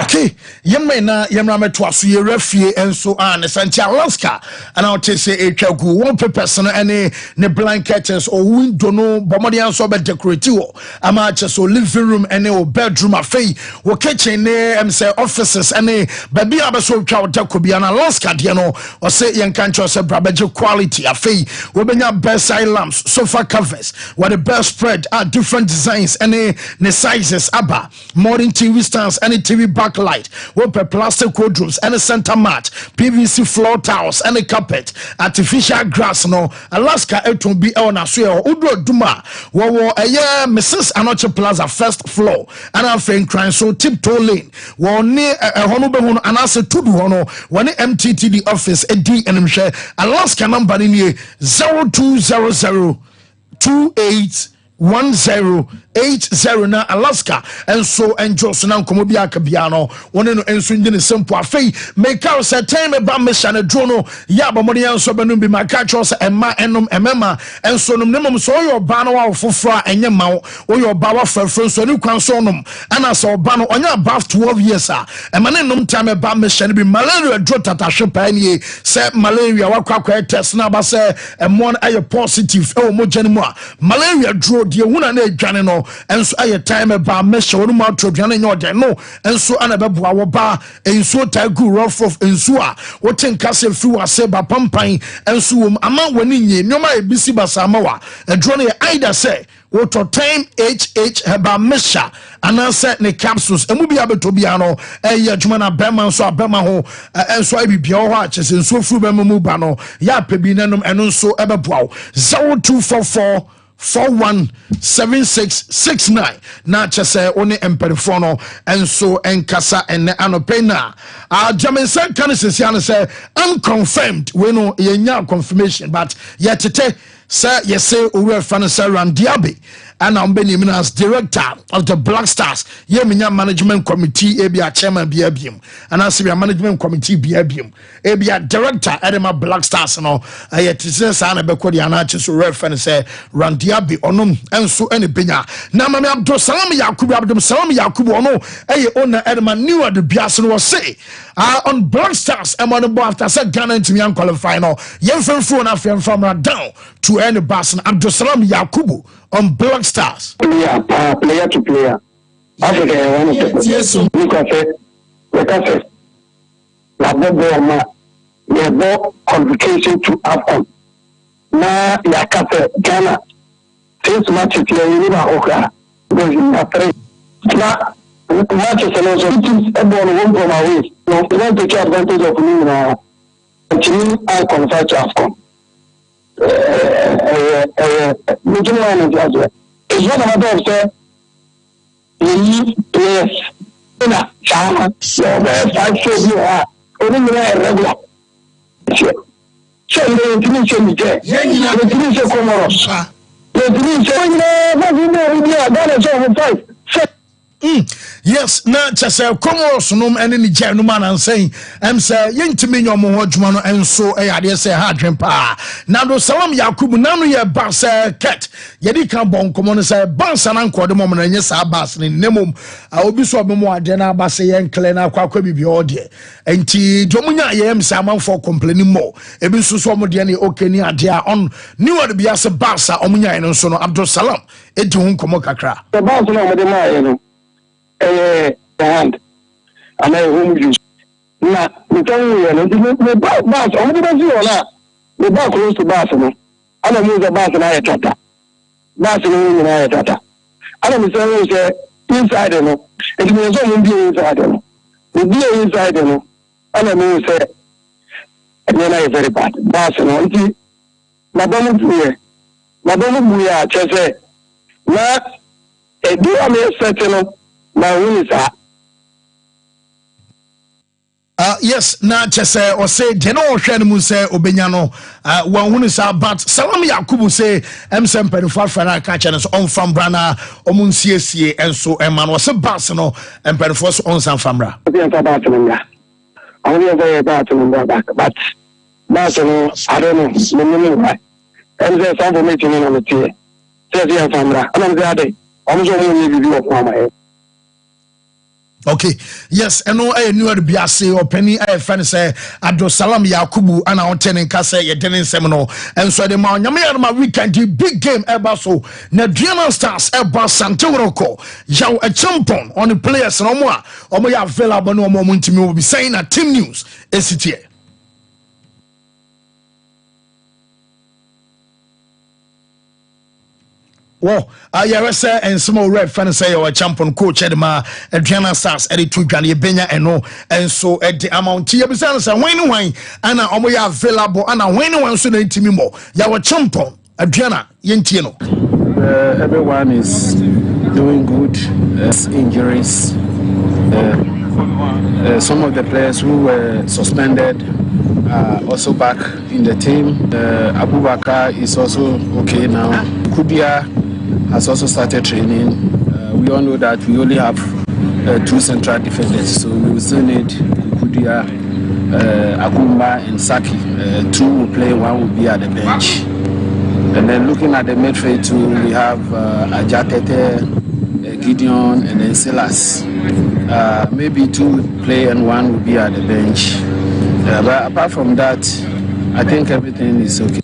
[SPEAKER 2] Okay, yemra meto aso ye refie enso an Santi Alaska and I tell say etwagu one person any ne blankets or window no bomodi anso be decorate wo ama so living room any or bedroom afei wo kitchen ne say offices any baby abeso twa deco bia na Alaska de no o say yen kan twa say brabeje quality afei wo benya bedside lamps, sofa covers with the best spread are different designs any ne sizes aba modern TV stands any TV backlight with plastic wardrobes and a center mat, PVC floor tiles and a carpet, artificial grass no Alaska it will be on a swear Udo Duma wo Mrs. Anoche Plaza first floor and I think crying so tiptoe lane one near a honorable and I said to do honor when MTTD office a D and share Alaska number in here 0200 281080 na Alaska and so enjoy so na nkomo bia ka bia no woni no enso ndi ne sempo afei make out say time ba mission na drono ya ba modi enso banu bi maka cho say emma enom emema enso nom nemom so yo ba no wa foforo enye ma wo yo ba wa frefre so ni kwan so nom ana so ba no onya above 12 years emma ne nom time ba mission bi malaria dro tata hwepa nie say malaria wa kwakwa test na ba say emon aye positive e wo mo jani mo malaria dro die huna na adwane no enso aye time ba mesha wonu ma tro adwane nya ode no enso ana beboa wo ba enso tagu rough of enso a woten kase fi wase ba pampan enso wom ama wani nye nyoma ebisi basama wa adro no either say woto time heba mesha anase ne capsules emu bia betobia no adwuma na bema so abema ho enso abibia ho a chese enso furu bema mu ba no ya pebi nanom eno nso ebeboa 0244 417669 na chese oni emperifo no enso enkasa ene anopena Jameson kan sesia no say unconfirmed we no yenya confirmation but yetete say yese owe fan say Randiabe and I'm being as director of the Black Stars. Yeminya management committee, Abia chairman BABM, and I see a management committee BABM, Abia director Edema Black Stars. No, I yet says Anna Bekodi and I just reference say Randiabe onum and so any pinya. Namami Abdul Salam Yakubu Abdul Salam Yakubu ono, a owner Edema knew what the Biasan was say. On Black Stars, I'm on the board after said Ghana to me unqualified. No, yen from from down to any Basan Abdul Salam Yakubu. On Black Stars.
[SPEAKER 14] Player to player. Africa, I want to because the qualification to AFCON. Now, Ghana, since matches here, you know, because you have three. Now, matches and also, everyone won't go away. So, you want to take advantage of me now. Continue, I qualify to AFCON. It's not a matter of say you need players in a chama so 5 shows you are only regular so you finish me there you finish Comoros you finish
[SPEAKER 2] yes, na chase Comoros num ene ni je num an saying say yentimi nyom ho adwuma no enso ade say ha adwen pa na do Salam Yakubu na no ye ba say ket ye di kan bon komo no say bansa na nkode mom na nye sa bas ni nemom obi so obemo ade na ba say yenkle na akwa bibi ode enti domunya ye em say amanfo complaining more ebi so so mo de na okay ni ade a on ni word bia say bansa omunya no so no Abdul Salam edi hu komo kakra
[SPEAKER 14] the bansa no mo de ma ye no hand and I home use. Now, we tell you, the bus, only the zero now. The bus close to Barcelona. I don't use the bus and I tata. Barcelona and I tata. I don't say inside, you know. It means only be inside, you know. The beer inside, you know. I don't mean say, and then I very bad. Barcelona, Madame Bouye, just say, now, a dear me certain.
[SPEAKER 2] Yes, na chese o say jeno o hwe no mu say obenya no wan hunu sa but Salam Yakubu say emsem pedifar fana ka chene so on fambra na omunsiesie enso ema no se bas no empedifo so on san fambra
[SPEAKER 14] but I don't know, I don't know why and there's some information on the tier says the fambra I'm glad I'm so many video of my
[SPEAKER 2] okay, yes, and no, I knew to be a say or penny. I find say Abdul Salam Yakubu and our tenant Kasa, your tenant seminal, and so the man, my weekend, big game ever so. Nadriana Stars, Eba Santoroko, Yao a champon on the players no more, or may have available no moment to me will be saying at Team News, SCTA. Well, I say and small red fan say our champion coach Edma Adriana Stars Eddie Tugan Benya and so at the amount here besides and when and I available and when one so team more. Your champion Adriana Yentino.
[SPEAKER 15] Everyone is doing good. Injuries. Some of the players who were suspended are also back in the team. Abubakar is also okay now. Kudia has also started training. We all know that we only have 2 central defenders, so we will still need Kudia, Akumba, and Saki. 2 will play, 1 will be at the bench. And then looking at the midfield too, we have Ajatete, Gideon, and then Silas. Maybe 2 will play and 1 will be at the bench. But apart from that, I think everything is okay.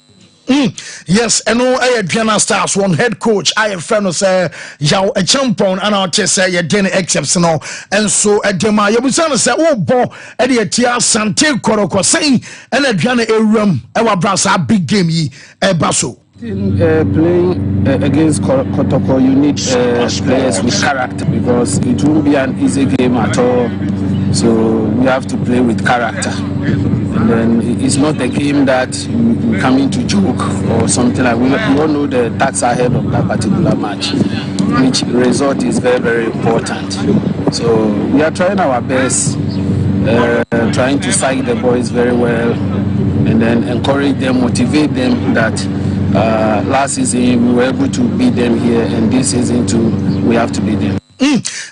[SPEAKER 2] Yes, and no, I Adriana Stars one head coach. I have friend say yaw a champion and I'll just say you didn't exceptional. And so at Dema, you will say, oh, bo, Eddie Tia Sante Koroko saying, and Adriana a room, our brass a big game ye a basso.
[SPEAKER 15] Playing against Kotoko, you need players with character because it won't be an easy game at all. So we have to play with character. And then it's not a game that you come in to joke or something like we all know the tax ahead of that particular match, which result is very, very important. So we are trying our best, trying to psych the boys very well and then encourage them, motivate them that last season we were able to beat them here and this season too we have to beat them.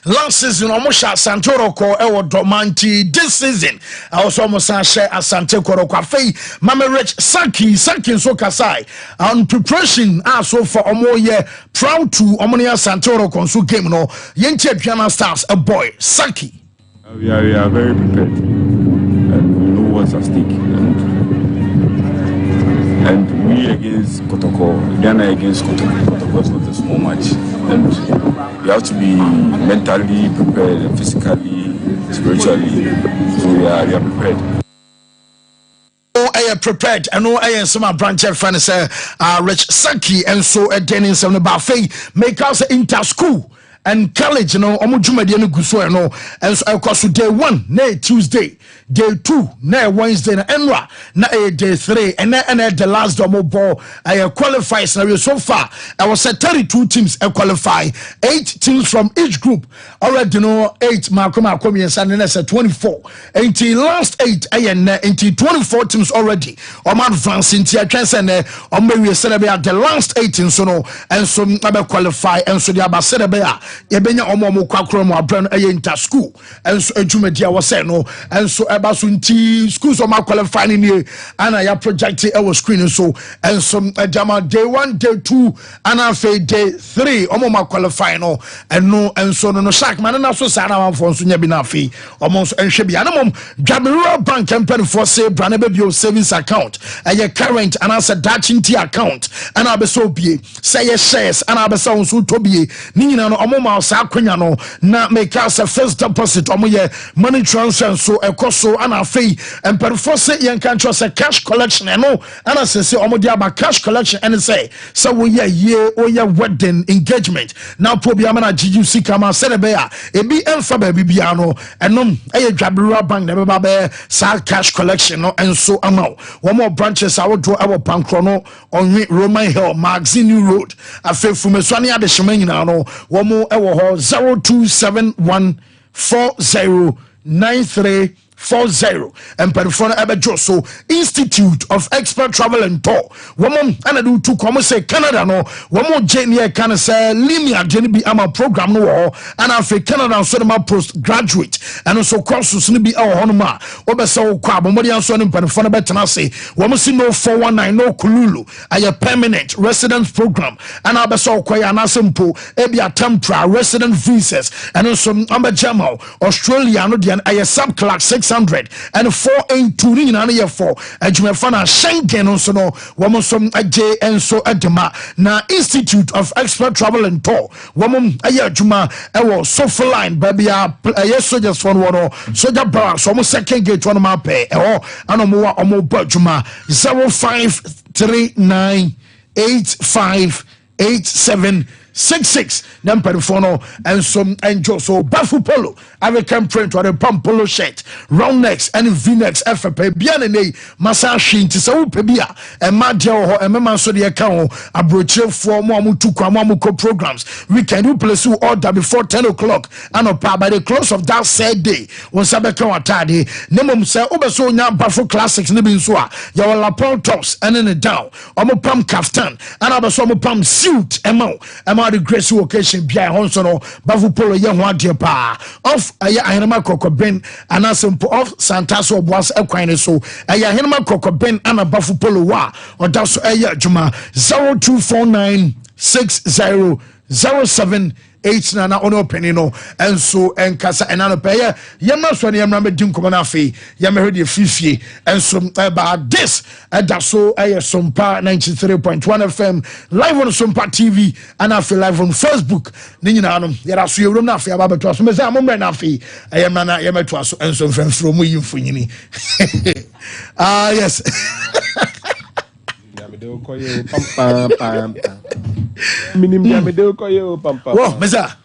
[SPEAKER 2] Last season, almost Asante Koroko ewo Domanti. This season, I also almost share Asante Koroko. Fei Mama Rich Saki so kasai on preparation. So for omo ye proud to omonia Asante Koroko so game no. Yenti Adriana Stars a boy Saki.
[SPEAKER 16] We are very prepared and we know what's at stake. And we against Kotoko, Ghana against Kotoko. Kotoko is not a small match. And you have to be mentally prepared, physically, spiritually. So we are prepared.
[SPEAKER 2] I am prepared. I know I am some branch friend say Rich Saki and so a Dennis some about faith make us inter school and college, you know, Omujumadi and Guso, no, and so of course day 1, nay Tuesday, day 2, nay Wednesday, na day 3, and then the last double ball. I qualify scenario so far. I was at 32 teams qualify, 8 teams from each group. Already, you know, 8 Malcolm and then I said 24. Until last 8, until 24 teams already. I'm advancing to a chance and maybe celebrate the last 18, so no, and so I qualify, and so the Abba yebenya omo kwakro mo abran inter school and so adwumadia wo say no and so eba so nti schools o ma qualify ni ana ya project e was screen so and so jama day 1 day 2 ana fe day 3 omo ma qualify no and no and so no shark man na so sa na wan fo so nya bi na fe omo so enhwe bi ana mom Grievances bank campaign for say brand be bio savings account your current and as a dachinti account ana be so bie say your shares ana be so so to bie ni nyina no omo ma sa kwanya no na make us a first deposit omo ye money transfer so ekoso ana fei emperfo say yen kan trust cash collection no ana say omo dia ba cash collection and say so we ye o ye wedding engagement now probia na ggu sikama serebe a ebi emfa ba bibia no enom eye Grievances bank na be ba be sa cash collection no enso ama one more branches awodo abo pankro no on Roman Hill Magazine Road afefumesuane adehema nyina no one more 0271409340 and Periphone Abejoso Institute of Expert Travel and Tour. Woman and do to come say Canada no one more Jenny can say linear Jenny be ama program no and after Canada so my postgraduate and also courses ni be our honoma obeso kwa bomodi anso ni Periphone betena say woman see no 419 no kululu a permanent residence program and abeso kwa ya na simple ebi a temporary resident visas and also amba Jamal Australia no dia a sub class 600 and 482 ni na ye for adwumafa na Schengen no no woman some aje enso adema na Institute of Expert Travel and Tour woman aye adwuma e wo soft line babia aye soldiers for no soldier barracks so mo second gate one ma pay e ho anomo wa omo badwuma 0539858766 number phone and some angel so bafu polo African print or the pump polo shirt round necks and v-necks FP bianene masashi nti se wo pebia e madia ho e mema so de account abroche for mo amutu kwa mo amuko programs we can do place you order before 10 o'clock and by the close of that said day won sabeka watade nemom se obeso nya bafu classics ne bi nso a ya wala pon tops and in down omo pam kaftan and abeso omo pam suit ema the grace occasion bia honso no bafu polo ye ho ade pa of aya ahenema kokobin ana simple of santaso oboas ekwan so aya ahenema kokobin ana bafu polo wa oda so aya adwuma 02496007 H na ono penino enso enkasa enano peye yemra so ne yemra medim komo na afi yemra de fifie enso about this that so Sompa 93.1 FM live on Sompa TV and afi live on Facebook ni nyina no yera so yewrom na afi ababeto so me say amomre na afi yemra na yemeto aso enso mfremfro mu yimfonyini yes
[SPEAKER 3] Whoa, Mesa.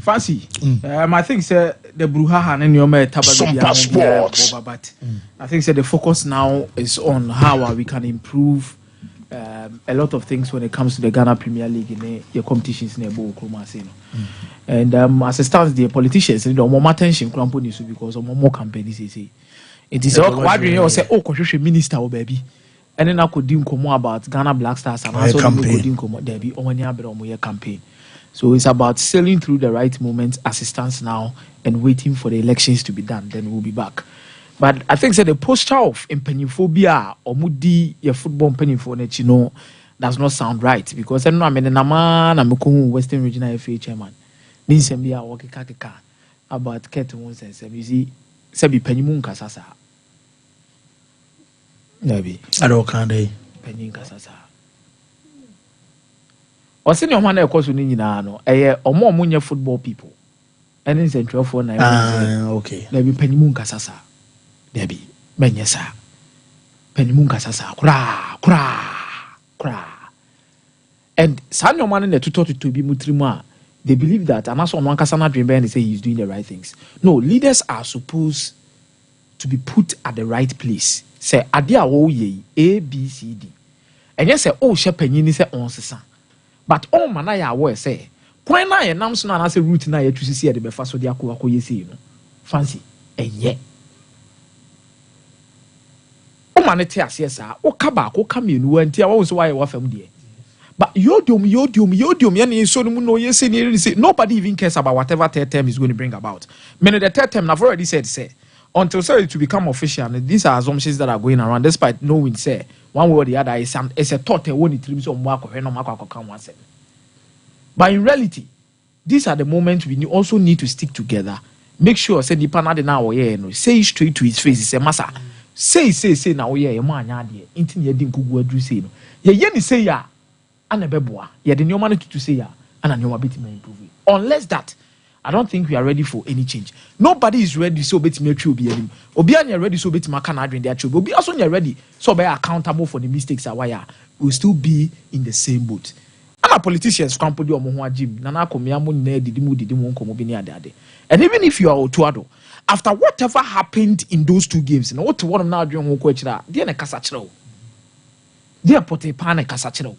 [SPEAKER 3] Fancy. I think the Bruhaha and your Sompa Sports. But I think the focus now is on how we can improve a lot of things when it comes to the Ghana Premier League in your competitions in the and as it stands, the politicians need more attention because of more campaigns. It is why you say, oh, minister or baby. And then I could do more about Ghana Black Stars and also there be only campaign. So it's about sailing through the right moments as it stands now and waiting for the elections to be done. Then we'll be back. But I think the posture of impeniphobia or moody your football pennyphone, does not sound right because I know I'm in a man, I'm a Western Regional FA chairman. Means be a walkie car about Kettons and you see, Sabi Pennymoon Casasa. Maybe
[SPEAKER 2] I don't can't
[SPEAKER 3] Penny Casasa. Or send your man a course with Ninano, or more munya football people. And in Central for
[SPEAKER 2] okay.
[SPEAKER 3] There be Pennymoon Casasa. There be Menyasa Pennymoon Casasa. Cra. And San your man in the 232 be Mutrima. They believe that, and also on one Casana dream and they say he's doing the right things. No, leaders are supposed to be put at the right place. Say adia wo ye A B C D. And yes say oh shepenyi ni say onsesa. But all mana ya wo say kwan na ye nam so na say route na ye twisi see de befa so de akọ yesi no. Fancy enye. O man te ase sa o ka ba ko ka mienu anti a wo so why wo fam de. But yodium yani so no yesi ni say nobody even cares about whatever third term is going to bring about. Many the third term I've already said until say to become official, and these are assumptions that are going around, despite knowing say one way or the other is a thought when it trims on work or no. But in reality, these are the moments we also need to stick together. Make sure say the panel now say straight to his face, say massa. Say now yeah, man yadi, intin ye din kugu adru say no. Ye ni say ya anabeboa. Ye the new man to say ya and a new bit may improve. Unless that I don't think we are ready for any change. Nobody is ready so bet me true be any. Obian ready so bet my can their true. Obi also ready so be accountable for the mistakes that why will still be in the same boat. And our politicians come put you on Jim. Nana komiamu ne didimu komo bi ni ade. And even if you are Otuado, after whatever happened in those two games, and what one of now doing who coach that, they na kasachiro. They put a pan kasachiro.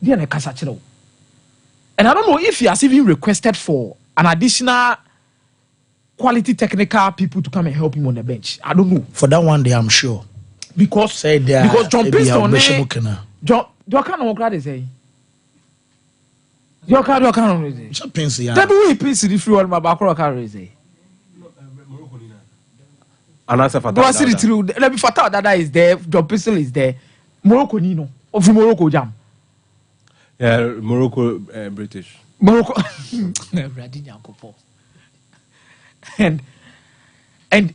[SPEAKER 3] They na kasachiro. And I don't know if he has even requested for an additional quality technical people to come and help him on the bench. I don't know.
[SPEAKER 2] For that one day, I'm sure.
[SPEAKER 3] Because John Piston, John, do kind of crowd is saying. Your kind of we piece if you want my background car is a.
[SPEAKER 4] And answer for
[SPEAKER 3] that. Let me fatal that is there. John Piston is there. Morocco Nino of Morocco Jam.
[SPEAKER 4] Yeah, Morocco, British.
[SPEAKER 3] Morocco. and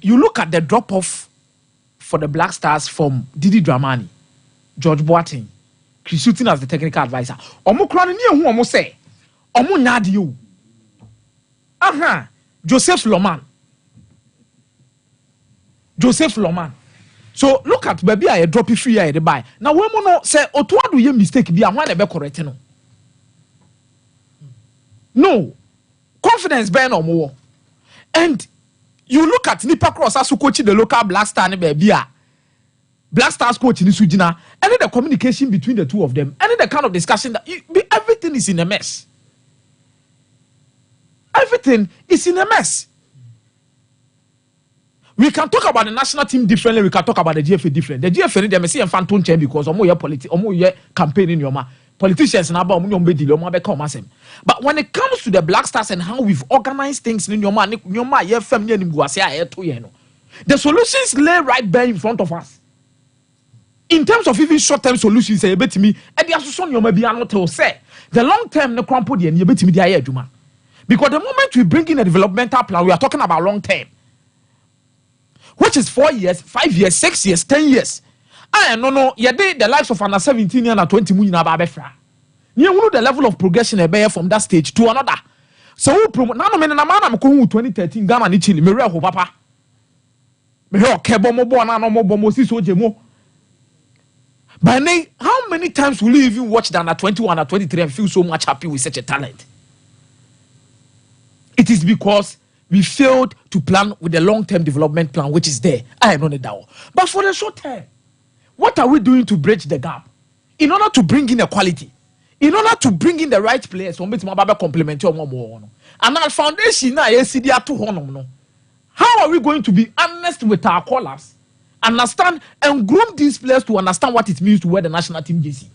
[SPEAKER 3] you look at the drop off for the Black Stars from Didi Dramani, George Boateng, Chris Sutton as the technical advisor. Omo krani ni ehu omo say. Omo nyadi you. Joseph Loman. So look at baby I drop it free I buy. Now when no say Otuado ye mistake be and when be correct no. No. Confidence be no more. And you look at Nipa Cross as coach the local Black Star ne baby Black Stars coach in Sujina and then the communication between the two of them and then the kind of discussion that everything is in a mess. Everything is in a mess. We can talk about the national team differently. We can talk about the GFA differently. The GFA they may see a phantom chain because omo campaign in your ma politicians na ba omo be deal omo be come asem. But when it comes to the Black Stars and how we've organized things in your ma ye fam ni animguase a to ye no. The solutions lay right there in front of us. In terms of even short-term solutions, say betimi e dey asoso your ma bi ano tell say the long term no crumple the you betimi dia adwuma. Because the moment we bring in a developmental plan, we are talking about long term, which is 4 years, 5 years, 6 years, 10 years. No, you did the likes of under 17 and 20 million ababefra. You know the level of progression from that stage to another. So who promote now? Me na man am ko 2013 Ghana ni Chile. Me re ho papa. Me re okebo mo bo na no mo bo mo si so jemo. But how many times will you even watch the under 21 or 23 and feel so much happy with such a talent? It is because we failed to plan with the long-term development plan, which is there. I know that. But for the short term, what are we doing to bridge the gap? In order to bring in equality, in order to bring in the right players, complement and our foundation how are we going to be honest with our callers, understand and groom these players to understand what it means to wear the national team jersey?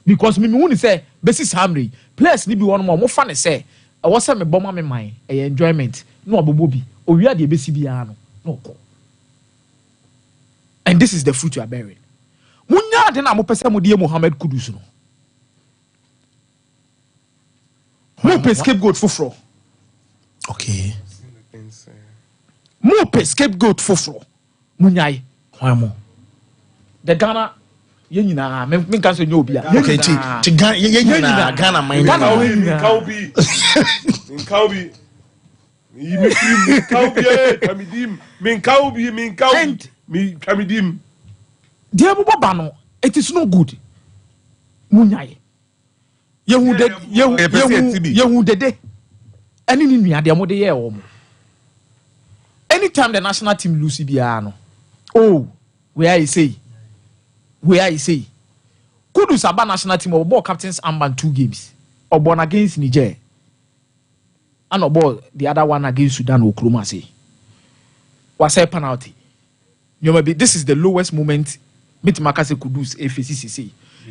[SPEAKER 3] Because me want to say basis hamri players need be one more fun say I was me bomber me mind enjoyment no abobobi owia de besi bia no. And this is the fruit you are bearing. Munya de na mo pese mo die Mohammed Kudus no. Mo pe scapegoat foforo.
[SPEAKER 2] Okay.
[SPEAKER 3] Mo pe scapegoat foforo. Munyai.
[SPEAKER 2] Why mo?
[SPEAKER 3] The Ghana yenyina me kan so nyo obi a.
[SPEAKER 2] Okay, ti yenyina Ghana mind.
[SPEAKER 4] Ghana we in Kaubi. Me kamidim.
[SPEAKER 3] Dear Bobano, it is no good. Munyai. Yehu de. Any ni ade amode ye o. Anytime the national team lose biano. Oh, where I say. Kudus aba national team or ball captains armband 2 games. Or born against Niger. And or ball the other one against Sudan or Kromasi. Was a penalty. This is the lowest moment Mitmakase Kudus FCCC.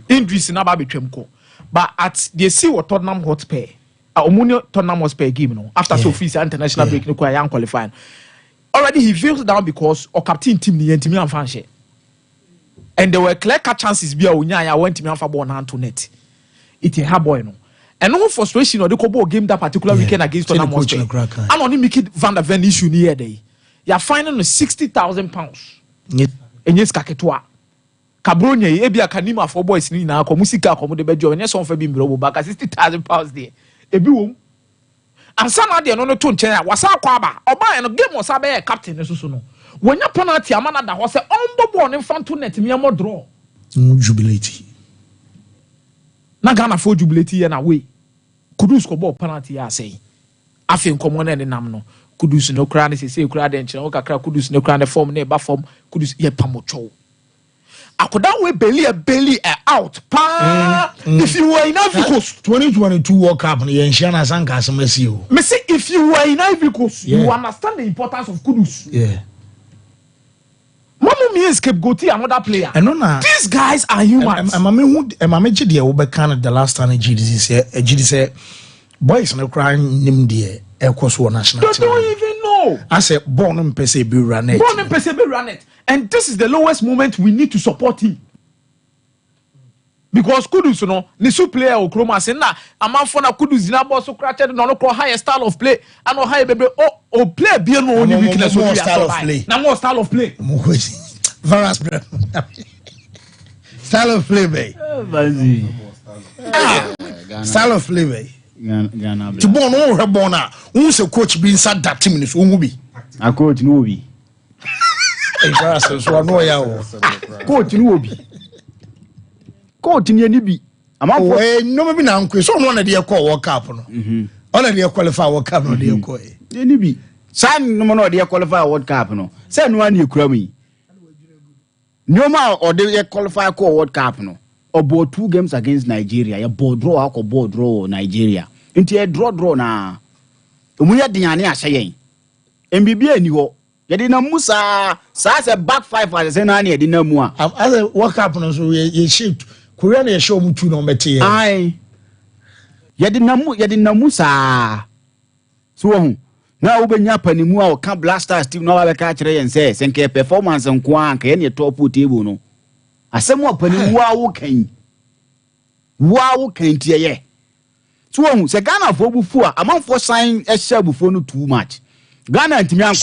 [SPEAKER 3] Injuries in Ababi Tremco. But at the sea or Tottenham Hotspur, Tottenham Hotspur game, no, after Sophie's international break, no qualifying. Already he feels down because or captain team the team and fanshare. And there were clear cut chances be I went to me for born hand to net. It a boy no. And no frustration or the Kobo game that particular weekend against Tottenham Hotspur. I'm only making Van der Ven issue near day. You are finding £60,000. And yes, Kaketoa. Cabronia, Ebia Kanima for boys in our Musica, Commode Bejo, and yes, on for being below back £60,000 there. A boom. And some of the no tone chair was our quaba, or buy and a game was a captain. When your penalty, a man that was on born in front to net, me a more draw.
[SPEAKER 2] Jubilate.
[SPEAKER 3] Nagana for jubilate and away. Kudus ko ball penalty, I say. I think common and namno. Kudus no crown, say credential, or Kudus no crown, form neighbor form, Kudus ye pamocho. I could that way belly out. If you were in Ivory Coast
[SPEAKER 2] 2022 World Cup, and Shana Sanka, some you.
[SPEAKER 3] Messi, if you were in Ivory Coast, you understand the importance of Kudus.
[SPEAKER 2] Yeah.
[SPEAKER 3] Mama me scapegoaty another player. These guys are humans.
[SPEAKER 2] The last time GD said, boys no crying nim dear Ecoso national.
[SPEAKER 3] They don't even know.
[SPEAKER 2] I said, born and Pese be run
[SPEAKER 3] it. And this is the lowest moment we need to support him. Because Kudus, you know, Nisu player or Chroma Sena, a man for Kudus, Nabo, so cratched, no higher style of play, and no higher baby, or play beyond only weakness.
[SPEAKER 2] More style of play.
[SPEAKER 3] Now, more style of play.
[SPEAKER 2] Style of play, babe. Style of play, babe. To born all her born out. Who's a coach being sat that 10 minutes? Who will be?
[SPEAKER 1] A coach, no be.
[SPEAKER 3] Coach, no be. Coach in Yanibi. I'm
[SPEAKER 2] no maybe now. So one of the call World Cup. All of the qualify World Cup. No, dear Coy.
[SPEAKER 1] Yanibi. San no dear qualify World Cup. No, send one you crummy. No more or they qualify call World Cup. No, or board 2 games against Nigeria. A board draw or board draw Nigeria. Into a draw now. We are Diana saying. MBB and you. Yadina Musa, Sasa back 5 as an annie, didn't know.
[SPEAKER 2] Other World Cup. So ye shipped. Korean show mu tu no meti.
[SPEAKER 1] Aye. Yadina Musa. So now ubenya panimu a ka blasters team no ba ka kire yen say senke performance nko an ka ye top table no. Asem wa panimu a wo kan. wow can't ye. So say Ghana for before among for sign a share before no too much. Ghana and Timian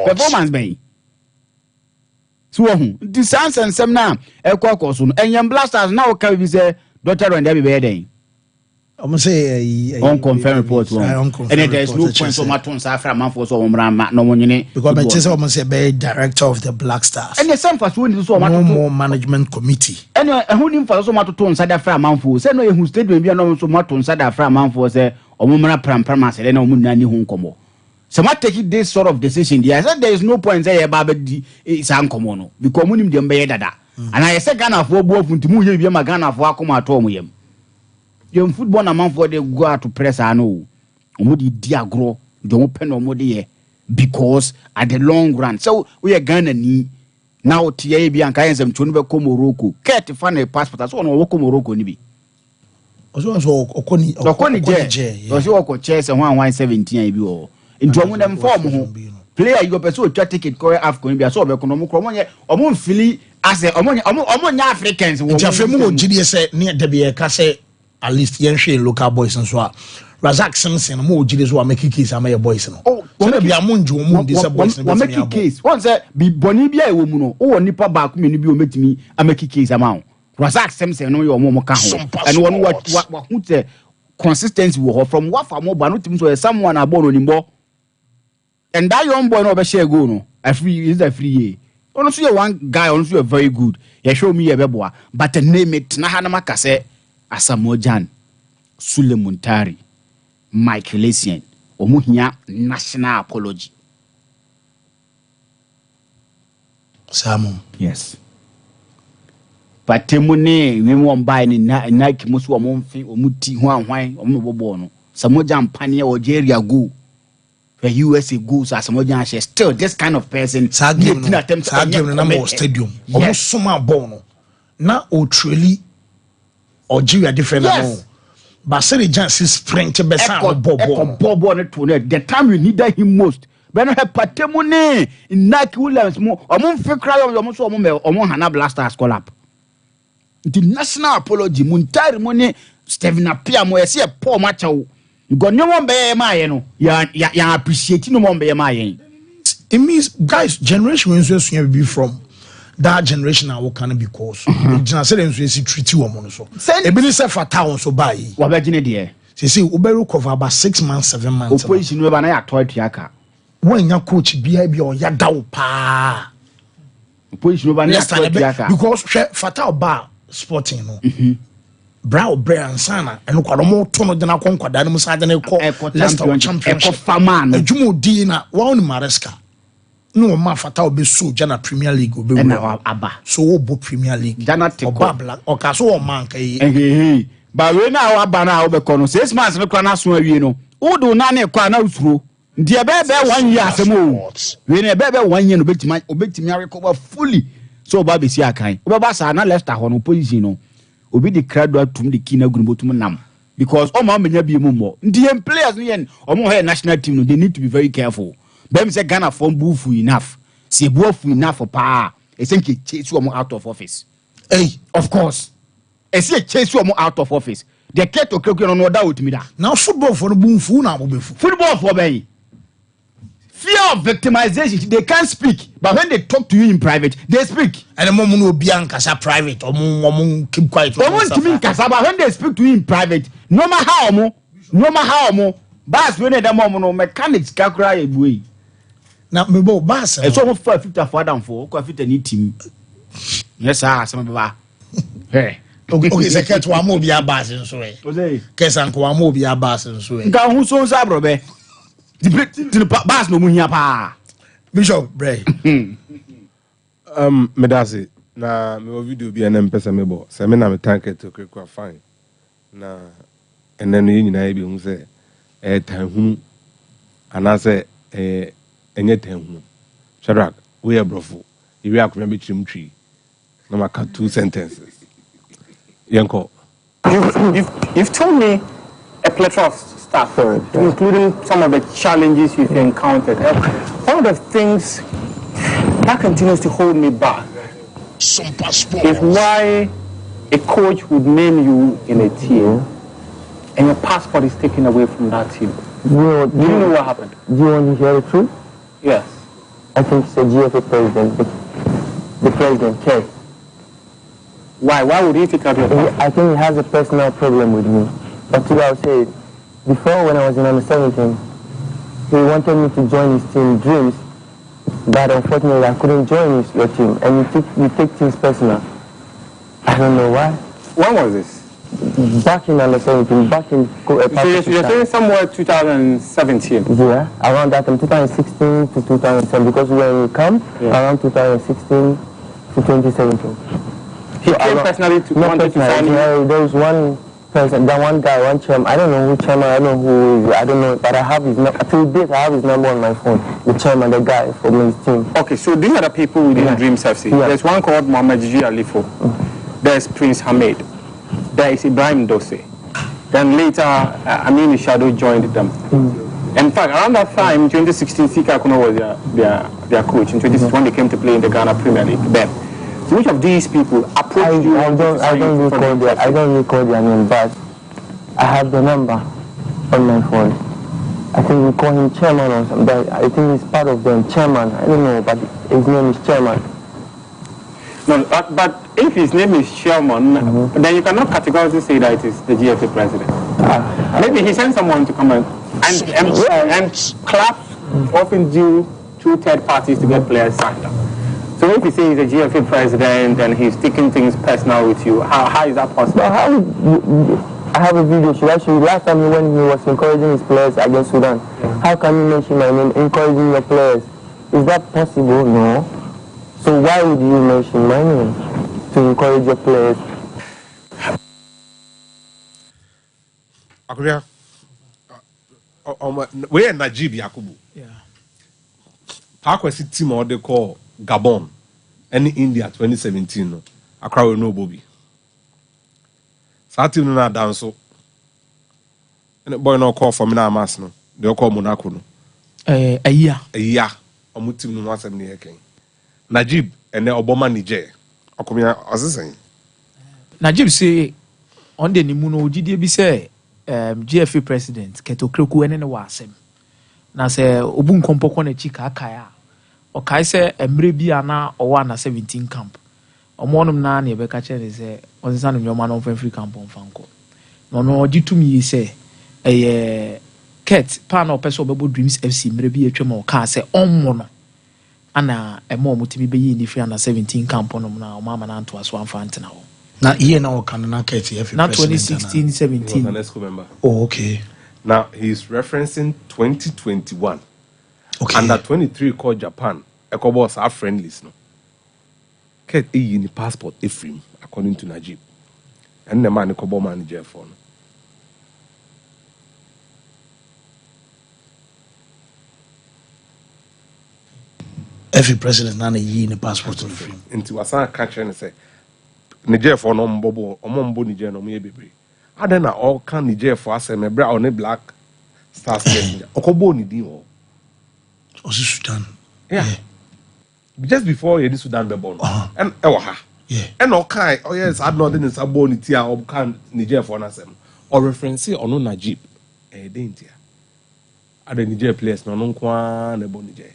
[SPEAKER 1] performance bay. So the sans and some now a caucus and young blasters now can be say daughter and every day.
[SPEAKER 2] I'm gonna say
[SPEAKER 1] unconfirmed report and there's no point so much on Safra man for so no one
[SPEAKER 2] because my chase almost say be director of the Black Stars
[SPEAKER 1] and the same for so
[SPEAKER 2] no more management committee
[SPEAKER 1] and who nim for so much to on side fra man for say no who stadium bia no so much on side fra man for say omumra pram say na omunani hu nkomo so ma take this sort of decision there. I said there is no point say baba di is ankomo no because munim dem be dada and I say Ghana for bo funtimu ye bia ma Ghana for akoma to omuyem your football na man for they go out to press ano omudi diagro don't pen omudi because at the long run so we are Ghana ni now tie bia nka yensem tunu be ko Morocco get fan a passport so no ko Morocco ni bi
[SPEAKER 2] oso okoni
[SPEAKER 1] je oso okọ chess 117 bi o nti omo dem form ho player you go person twa ticket ko Afcon bi so obekọ no mo kro mo nye omo fili as omo nya Africans wo
[SPEAKER 2] jafemu o gidi se ne de be ka se at least yenhwe local boys and so Razak Simpson mo gidi so make case am your boys no so be amunju mo dey say boys no
[SPEAKER 1] make case one say bi boni bia e wo mu no wo nipa ba ko me no bi o metimi amake case am ahụ Razak Simpson no yo mo ka ho and one what hu te consistency wo from wafa mo ba no tim so someone abon no nimbo and that young boy no be share go no a free is a free year ono so one guy ono so very good you show me e beboa but name it na hanama ka say Asamoah Sule Muntari Mike Lesian omuhia national apology
[SPEAKER 2] Samu
[SPEAKER 1] yes patemune we won buy ni na kimusu omomfi omuti ho anhwan omobobo no Samoah mpane Algeria go for USA go so Samoah she still this kind of person
[SPEAKER 2] sagim na mo stadium omo soma ball no na o truly Algeria different now. But say the chances sprint besa
[SPEAKER 1] bobo ne to the time you needed him most. When have patemune in Nike Williams mo omon fikra yo so omon Hana Blasters call up. The national apology Muntari money Steven Apia mo say poor match o. You got no one be my no. Ya appreciate no one be my.
[SPEAKER 2] It means guys generation when so be from that generation I will can be cause. Jina say dem so treat you omo no so. E bi ni say fata on so buy.
[SPEAKER 1] Wa be gine de.
[SPEAKER 2] Say Uberu cover about 6 months 7 months.
[SPEAKER 1] Opposition we ba na ya toy tiaka.
[SPEAKER 2] When ya coach bia o ya dawo pa.
[SPEAKER 1] Opposition we ba na ya toy tiaka.
[SPEAKER 2] Because fata ba sporting no. Brow Brian Sana and Kwado to no dena konkwada no musa de ne ko Leicester championship. Adwumo di na wa on Maresca. No ma fata obe so Jana Premier League obe
[SPEAKER 1] wo aba
[SPEAKER 2] so wo bo Premier League
[SPEAKER 1] Jana te ko
[SPEAKER 2] Black o ka so o man kai
[SPEAKER 1] ba we na wa ba na obe ko no 6 months no kwa na so awie no wo do na na kwa na usuro ndie be 1 year asem o we na be 1 year no obetimi arecover fully so ba be si akan obe ba sa na Leicester ho no position no obi di crowd atum di kina gunu botum nam because o ma menya bi mu mo ndie players no yen o mo he national team no they need to be very careful. Them say Ghana form bufu enough. See bufu enough for power. I think he chase you out of office.
[SPEAKER 2] Hey,
[SPEAKER 1] of course. I see chase you out of office. They get to cook no doubt me that.
[SPEAKER 2] Now football for the bufu na bufu.
[SPEAKER 1] Football for me. Fear of victimization. They can't speak, but when they talk to you in private, they speak.
[SPEAKER 2] And the moment no be kasa private, or keep quiet.
[SPEAKER 1] But when they speak to you in private, no matter how mo, bas when the moment no mechanics kakra ebuwe.
[SPEAKER 2] Na mebo bass
[SPEAKER 1] e so mo fa fita for adam for ko fita ni team yes ah some baba
[SPEAKER 2] okay se ket wa mo bia bass nso e
[SPEAKER 1] ozei
[SPEAKER 2] kesan ko wa mo bia bass nso e
[SPEAKER 1] nka hu so nsa brobe the bass no mu hia pa
[SPEAKER 2] Bishop Bray
[SPEAKER 4] medasi na me video bi na mpesa mebo se me na me tank to kwekwa fine na enen yi nyina bi hu se tan hu anase enye tenhu Shadrach we abrofo iwe akoma be chirim twi na maka 2 sentences yanko
[SPEAKER 17] you've told me a plethora of stuff including some of the challenges you've encountered. One of the things that continues to hold me back is why a coach would name you in a team, and your passport is taken away from that team. Do you know what happened?
[SPEAKER 18] Do you want to hear the truth?
[SPEAKER 17] Yes.
[SPEAKER 18] I think it's the GFA president, the president, K.
[SPEAKER 17] Why? Why would he take out your passport?
[SPEAKER 18] I think he has a personal problem with me. But today I'll say it. Before, when I was in under 17, he wanted me to join his team, Dreams, but unfortunately I couldn't join your team, and you take things personal. I don't know why.
[SPEAKER 17] When was this?
[SPEAKER 18] Back in under 17, back in...
[SPEAKER 17] So you're saying somewhere 2017?
[SPEAKER 18] Yeah, around that time, 2016 to 2017, because when we come, around 2016 to 2017.
[SPEAKER 17] He came personally to
[SPEAKER 18] want to sign you? There was one person, that one guy, one chairman, I don't know who chairman, I don't know who is, I don't know, but I have his number, till date I have his number on my phone, the chairman, the guy from his team.
[SPEAKER 17] Okay, so these are the people within Dreams FC.
[SPEAKER 18] Yeah.
[SPEAKER 17] There's one called Managerial. There's Prince Hamid. There is Ibrahim Dose. Then later, Amin Shadow joined them. In fact, around that time, 2016, Sika Kuno was their coach. In 2016, when they came to play in the Ghana Premier League. Then, so which of these people approached you?
[SPEAKER 18] I don't recall their name, but I have the number on my phone. I think we call him chairman or something. I think he's part of them, chairman. I don't know, but his name is chairman.
[SPEAKER 17] No, but if his name is chairman, then you cannot categorically say that it is the GFA president. Maybe he sent someone to come and clubs often do through third parties to get players signed up. So if he says he's a GFA president and he's taking things personal with you, how is that possible?
[SPEAKER 18] I have a video. Should I show you? Last time when he was encouraging his players against Sudan, how can you mention my name, encouraging your players? Is that possible? No. So why would you mention my name to encourage your players?
[SPEAKER 4] Akuria, we are Najib Yakubu.
[SPEAKER 3] Yeah.
[SPEAKER 4] Parkwesi team or they call Gabon, and India 2017. No, Accra will know Bobby. Sati no na dance so. And the boy no call for me na mass no. They call Monaco no.
[SPEAKER 3] A year.
[SPEAKER 4] Omu team no 170 heken. Najib and the Obama Niger. Okumia asisen.
[SPEAKER 3] Najib say on the nimuno GD bi say GFA president Keto Kreku ene ne wasem. Na say obu nkompoko na chika akaya. O kai say emre bi ana owa na 17 camp. Omonum na na ebeka che say onsa no nyoma no free camp on fanko. No no ogitumi say Ket pa na opeso bebo Dreams FC emre bi atwam o ka say onmo no ana emo mutimi be yi ni free under 17 camp no na o mama na nto aso amfa ntena ho.
[SPEAKER 2] Na iye na o kan na Ket FA
[SPEAKER 3] na 2016 17.
[SPEAKER 4] Member.
[SPEAKER 2] Oh, okay.
[SPEAKER 4] Now he's referencing 2021.
[SPEAKER 2] Okay.
[SPEAKER 4] Under 23 called Japan. Ekobos are friendlies no. Ket in the passport Ephraim according to Najib. And the man Ekobo manager for no.
[SPEAKER 2] Every president na yi in the passport Ephraim.
[SPEAKER 4] Into Wasan catcher and say Niger for no mbobo omombo Niger no me bebre. Adena all can Niger for us me bra on black stars messenger. Okobo ni din o.
[SPEAKER 2] Osi Sudan.
[SPEAKER 4] Yeah. Just before you Sudan be born. And ewa.
[SPEAKER 2] Yeah.
[SPEAKER 4] And okay, oh yes, I know then sabo ni tia o can Niger for nasem. Or reference ono Najib. Dentia. Ada Niger players no nkwa na bo Niger.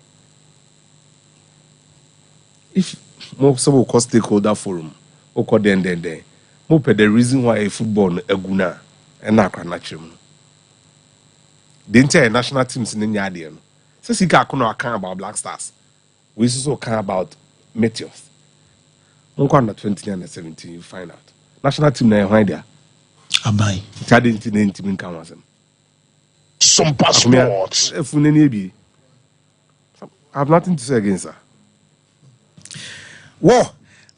[SPEAKER 4] If more so call stakeholder forum, or call then, more per the reason why a football eguna and nakra natural. The entire national teams in the Yadian. Says he can't account about Black Stars. We also care about Meteors. No under 20 and 17, you find out. National team now behind there.
[SPEAKER 2] Abai.
[SPEAKER 4] Chadin team in Kamasem.
[SPEAKER 2] Sompa Sports.
[SPEAKER 4] If we I have nothing to say against her.
[SPEAKER 2] Wo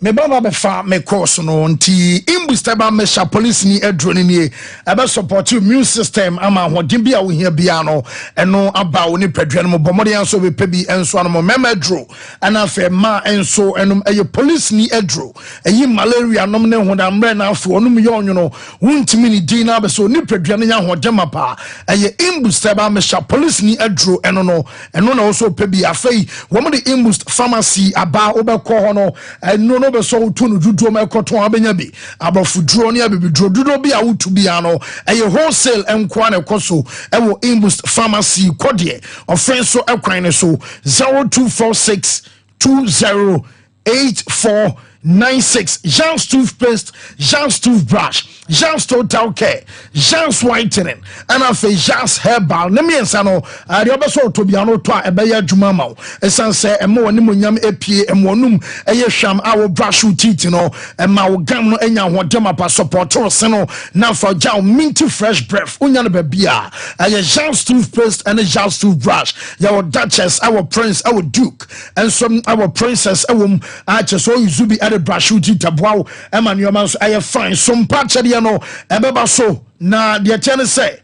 [SPEAKER 2] me baba be fa me course no nti imbustaba me sha police ni edro ni ebe support immune system ama hodin bia wo hia bia no eno aba wo ni padwa no bomode enso be pa bi enso no mema edro ana fe ma enso enom eye police ni edro eyi malaria nom ne hoda mre na afo onum ye onwono wuntimi ni din na be so ni padwa no nya hodema pa eye imbustaba me sha police ni edro eno no na so pa bi afei wo mo de imbust pharmacy aba obekọ ho no eno no be so to no dudu ma ekoto abenya bi abafuduro ne abibiduro dudu bi a wotu bia no eye wholesale enko na ekoso ewo Imbus pharmacy kodie ofren so ekwan ne so 0246 208496 Jean's toothpaste, Jean's toothbrush, Jean's total care, Jean's whitening, and I say Jean's herbal. Nemi ensano, the other sort to be an auto a beya jumamo. Esan say a more nimunyam APA and monum a sham our brush teeth, you know, and my gum enya what demapa support or seno now for Jow minty fresh breath, unyan bebia, a Jean's toothpaste and a Jean's toothbrush, your Duchess, our prince, our duke, and some our princess, our just so you zubi at brush teeth abwao Emmanuel I fine some patch no ebeba so na de tiene say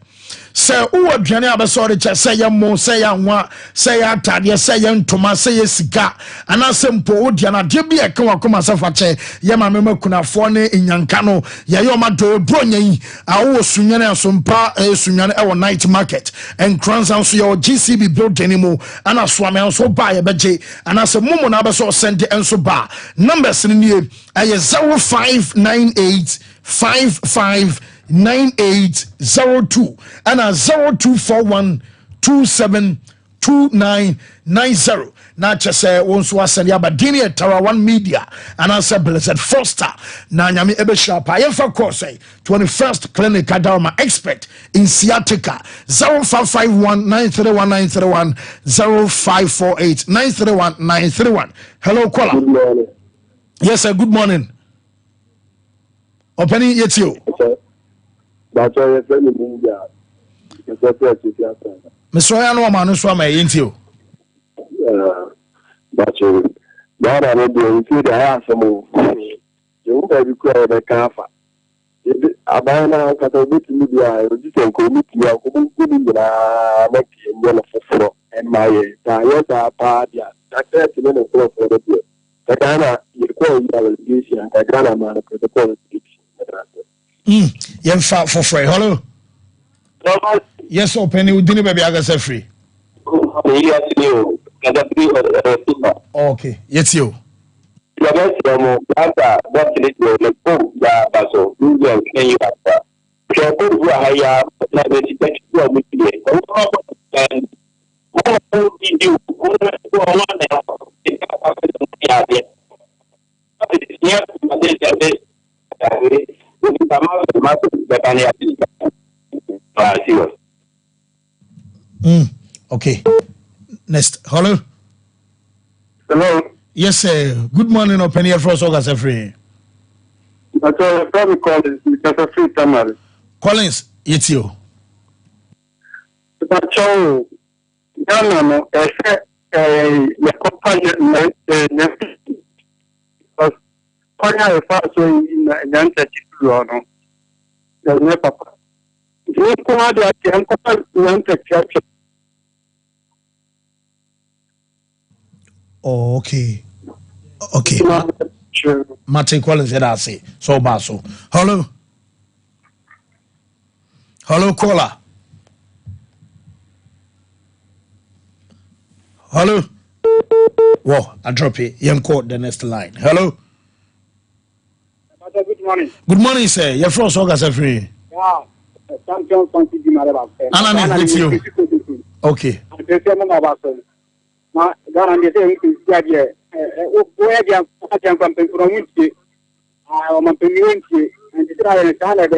[SPEAKER 2] o aduane abesore che say ya mo say ya nwa say ya atade say ya ntoma say ya sika ana sempo odia na de bia ka wakoma safa che ya ma memakunafo ne enyanka no ya yo ma do bronya yi awo sunyane asompa sunyane e wo night market and Cransan so your GCB building mo ana so am so ba ya beje ana se mumu na abeso send enso ba numbers ni e 0598 559802 and a 0241272990. Na chese wonso asende abadini Tower 1 Media and answer Blessed Foster na nyame ebeshira pa yefa course 21st clinic adama expert in sciatica 0551931931 0548931931. Hello caller.
[SPEAKER 14] Good morning.
[SPEAKER 2] Yes sir, good morning. Opening yet you.
[SPEAKER 14] But I have been in India.
[SPEAKER 2] Mr. Yano Manu Swama into
[SPEAKER 14] but God, I don't do it. I have some you won't be called a cafa. Abana Catholic media, you can commit your and my Toyota party. That's 30 minutes for the year. The Ghana, you call your allegation, the Ghana man of the politics.
[SPEAKER 2] Yem for free. Hello. Yes, open you didn't baby I say free. Okay, yes you. Okay. Next. Hello.
[SPEAKER 14] Hello.
[SPEAKER 2] Yes, sir. Good morning, open here for us all as a free.
[SPEAKER 14] Probably Collins, because of free Tamari.
[SPEAKER 2] Collins, it's you.
[SPEAKER 14] But no, I said, the company, because Korea is also in the Antarctica. There's no papa. If you come out there, you can come out to
[SPEAKER 2] Oh, okay. Okay. Martin Collins said I say so baso. Hello. Hello, caller. Hello. Whoa, I drop it. You call the next line. Hello.
[SPEAKER 14] Good morning.
[SPEAKER 2] Good morning, sir. You're from August free.
[SPEAKER 14] Yeah. Champion Conti Maraba.
[SPEAKER 2] Anna with you. Okay.
[SPEAKER 14] Ma garanti se dia o dia campaign from Winti o mantenimenti and the sala de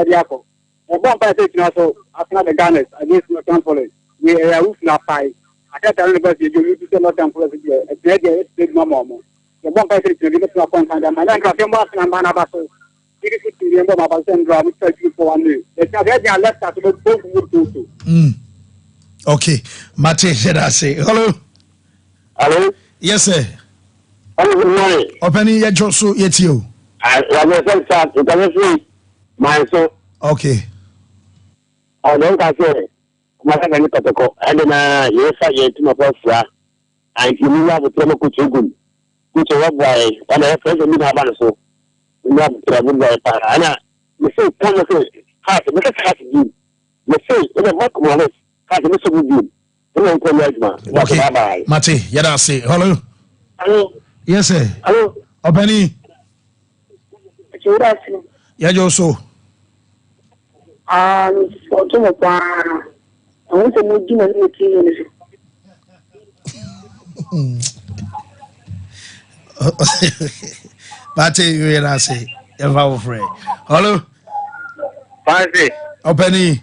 [SPEAKER 14] Diaco. O bon pa se so after the Ghana against the temple. We are roof na fight. I can't tell anybody you to not temple a big mama. The bon pa se to the content and my land of Manabaso. It is to remember about Sandra, which is for 1 day. The Canadian left us both would do.
[SPEAKER 2] Okay, Mate said I say hello.
[SPEAKER 14] Hello.
[SPEAKER 2] Yes, sir.
[SPEAKER 14] Hello, good morning.
[SPEAKER 2] Opening your Josu yet you.
[SPEAKER 14] I my so.
[SPEAKER 2] Okay.
[SPEAKER 14] I don't say. My family protocol. And then yes, I get to my first. And you have a promo kuchugun. Which are why and I have friends in Habanso. We have traveled by Anna. You say, come and say, half the you. You say, in a mock moment. Okay,
[SPEAKER 2] Mate, yada say hello.
[SPEAKER 14] Hello.
[SPEAKER 2] Yes, sir.
[SPEAKER 14] Hello.
[SPEAKER 2] Openi. Yeah, Joso.
[SPEAKER 14] I want to make you a new team.
[SPEAKER 2] But you I say, hello.
[SPEAKER 19] Fancy.
[SPEAKER 2] Openi.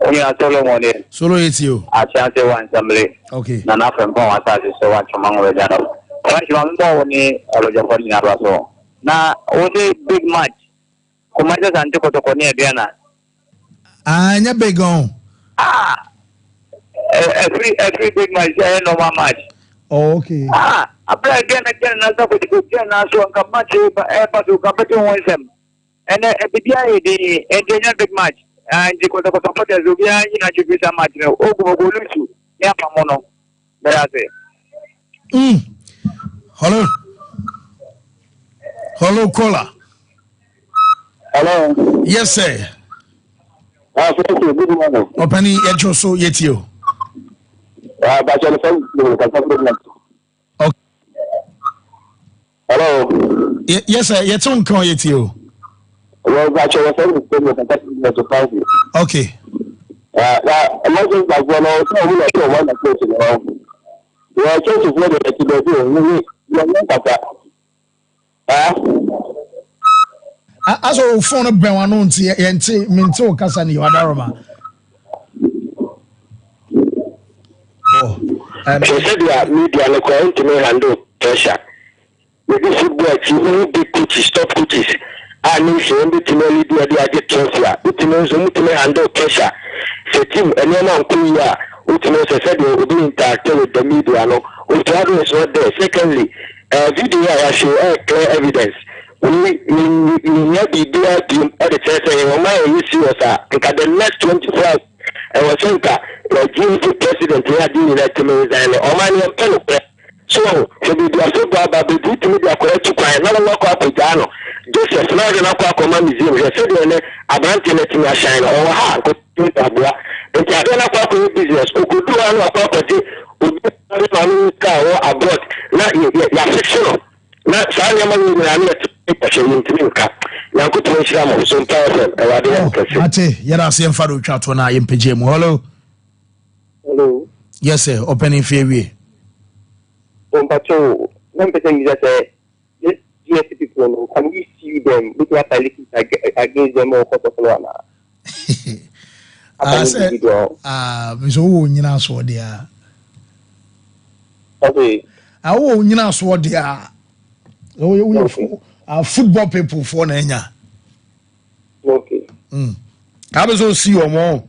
[SPEAKER 19] Only a solo one.
[SPEAKER 2] Solo it's you.
[SPEAKER 19] I chance one assembly.
[SPEAKER 2] Okay.
[SPEAKER 19] Nana from Bon Assassin, so what from Mango Dano. What you want more only a Japanese Raso. Now, only big match. Commanders and Tokotokonia Diana.
[SPEAKER 2] Anya Begon.
[SPEAKER 19] Every big match, no match.
[SPEAKER 2] Oh, okay.
[SPEAKER 19] I play again, another with the good general, so I can match it, but to compete with them. And the engineer big match. And the Kotokotokotas will be in a Jupiter match. Oh, yeah, Pamono.
[SPEAKER 2] Hello. Hello, caller.
[SPEAKER 14] Hello.
[SPEAKER 2] Yes, sir.
[SPEAKER 14] Good morning.
[SPEAKER 2] Openi Ejoso Yetio. Okay.
[SPEAKER 14] Hello.
[SPEAKER 2] Yes, sir. Yeton call Yetio. Okay. As a phone of Bewanunti and Minto Casani Wadaroma.
[SPEAKER 14] She said that media are going to handle pressure. With this football, you need big coaches, stop coaches. I know she ended to know the idea transfer. It knows to handle pressure. The team, and then on Kuya, which knows I said they will be interacting with the media. No, Utrado is not there. Secondly, video I show clear evidence. We have the team at the church and my issue was the next 24 hours. I was saying that the president here doing that to me and Omani and Pelope. So, to be the football, but the to me, they are correct to cry. Another walk up with Jano. Joseph, now in a command museum, they said, a branch in a shine or how could do it. And I don't know business who could do a property would be abroad. Not your fictional. Not sorry, I'm not
[SPEAKER 2] Ate, yara se mfado twato na yempege mu. Hello.
[SPEAKER 14] Hello.
[SPEAKER 2] Yes sir, opening fairway.
[SPEAKER 14] Pacho, when person is say this GSP people, can we see them looking at against them or court of law?
[SPEAKER 2] I said, Miso nyina so dia.
[SPEAKER 14] Okay.
[SPEAKER 2] I wo nyina so dia. Football people for Nanya.
[SPEAKER 14] Okay.
[SPEAKER 2] I was all see you more.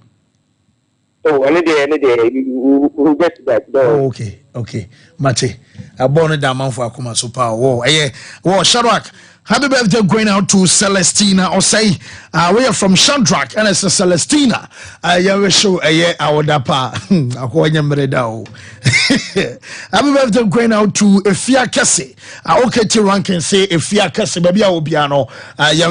[SPEAKER 14] Oh, any day, we'll get to that.
[SPEAKER 2] Oh, okay. Mate, I born a diamond for Akuma Super. Whoa, Shadrach. Happy birthday going out to Celestina or say we are from Shadrach and it's Celestina. I show our dapa. Happy birthday going out to Efia Kese. Okay, Tiran can say Efia Kese, baby, I will be ano.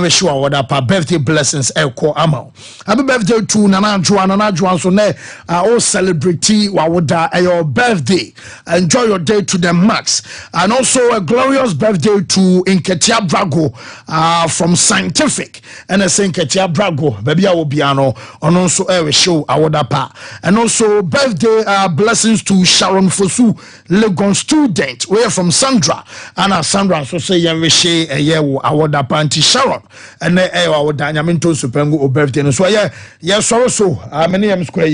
[SPEAKER 2] Show our dapa. Birthday blessings, Elko Amo. Happy birthday to Nana Juan, so ne all celebrity Wawada your birthday. Enjoy your day to the max. And also a glorious birthday to Inketia Brago from Scientific and I say Inketia Brago, baby, I will be ano. And also show our dapa. And also birthday blessings to Sharon Fosu, Legon student. We are from Sandra. And Sandra so say Yameshe a year award panty Sharon. And our Dynamic Supengo birthday. So yeah, so many square.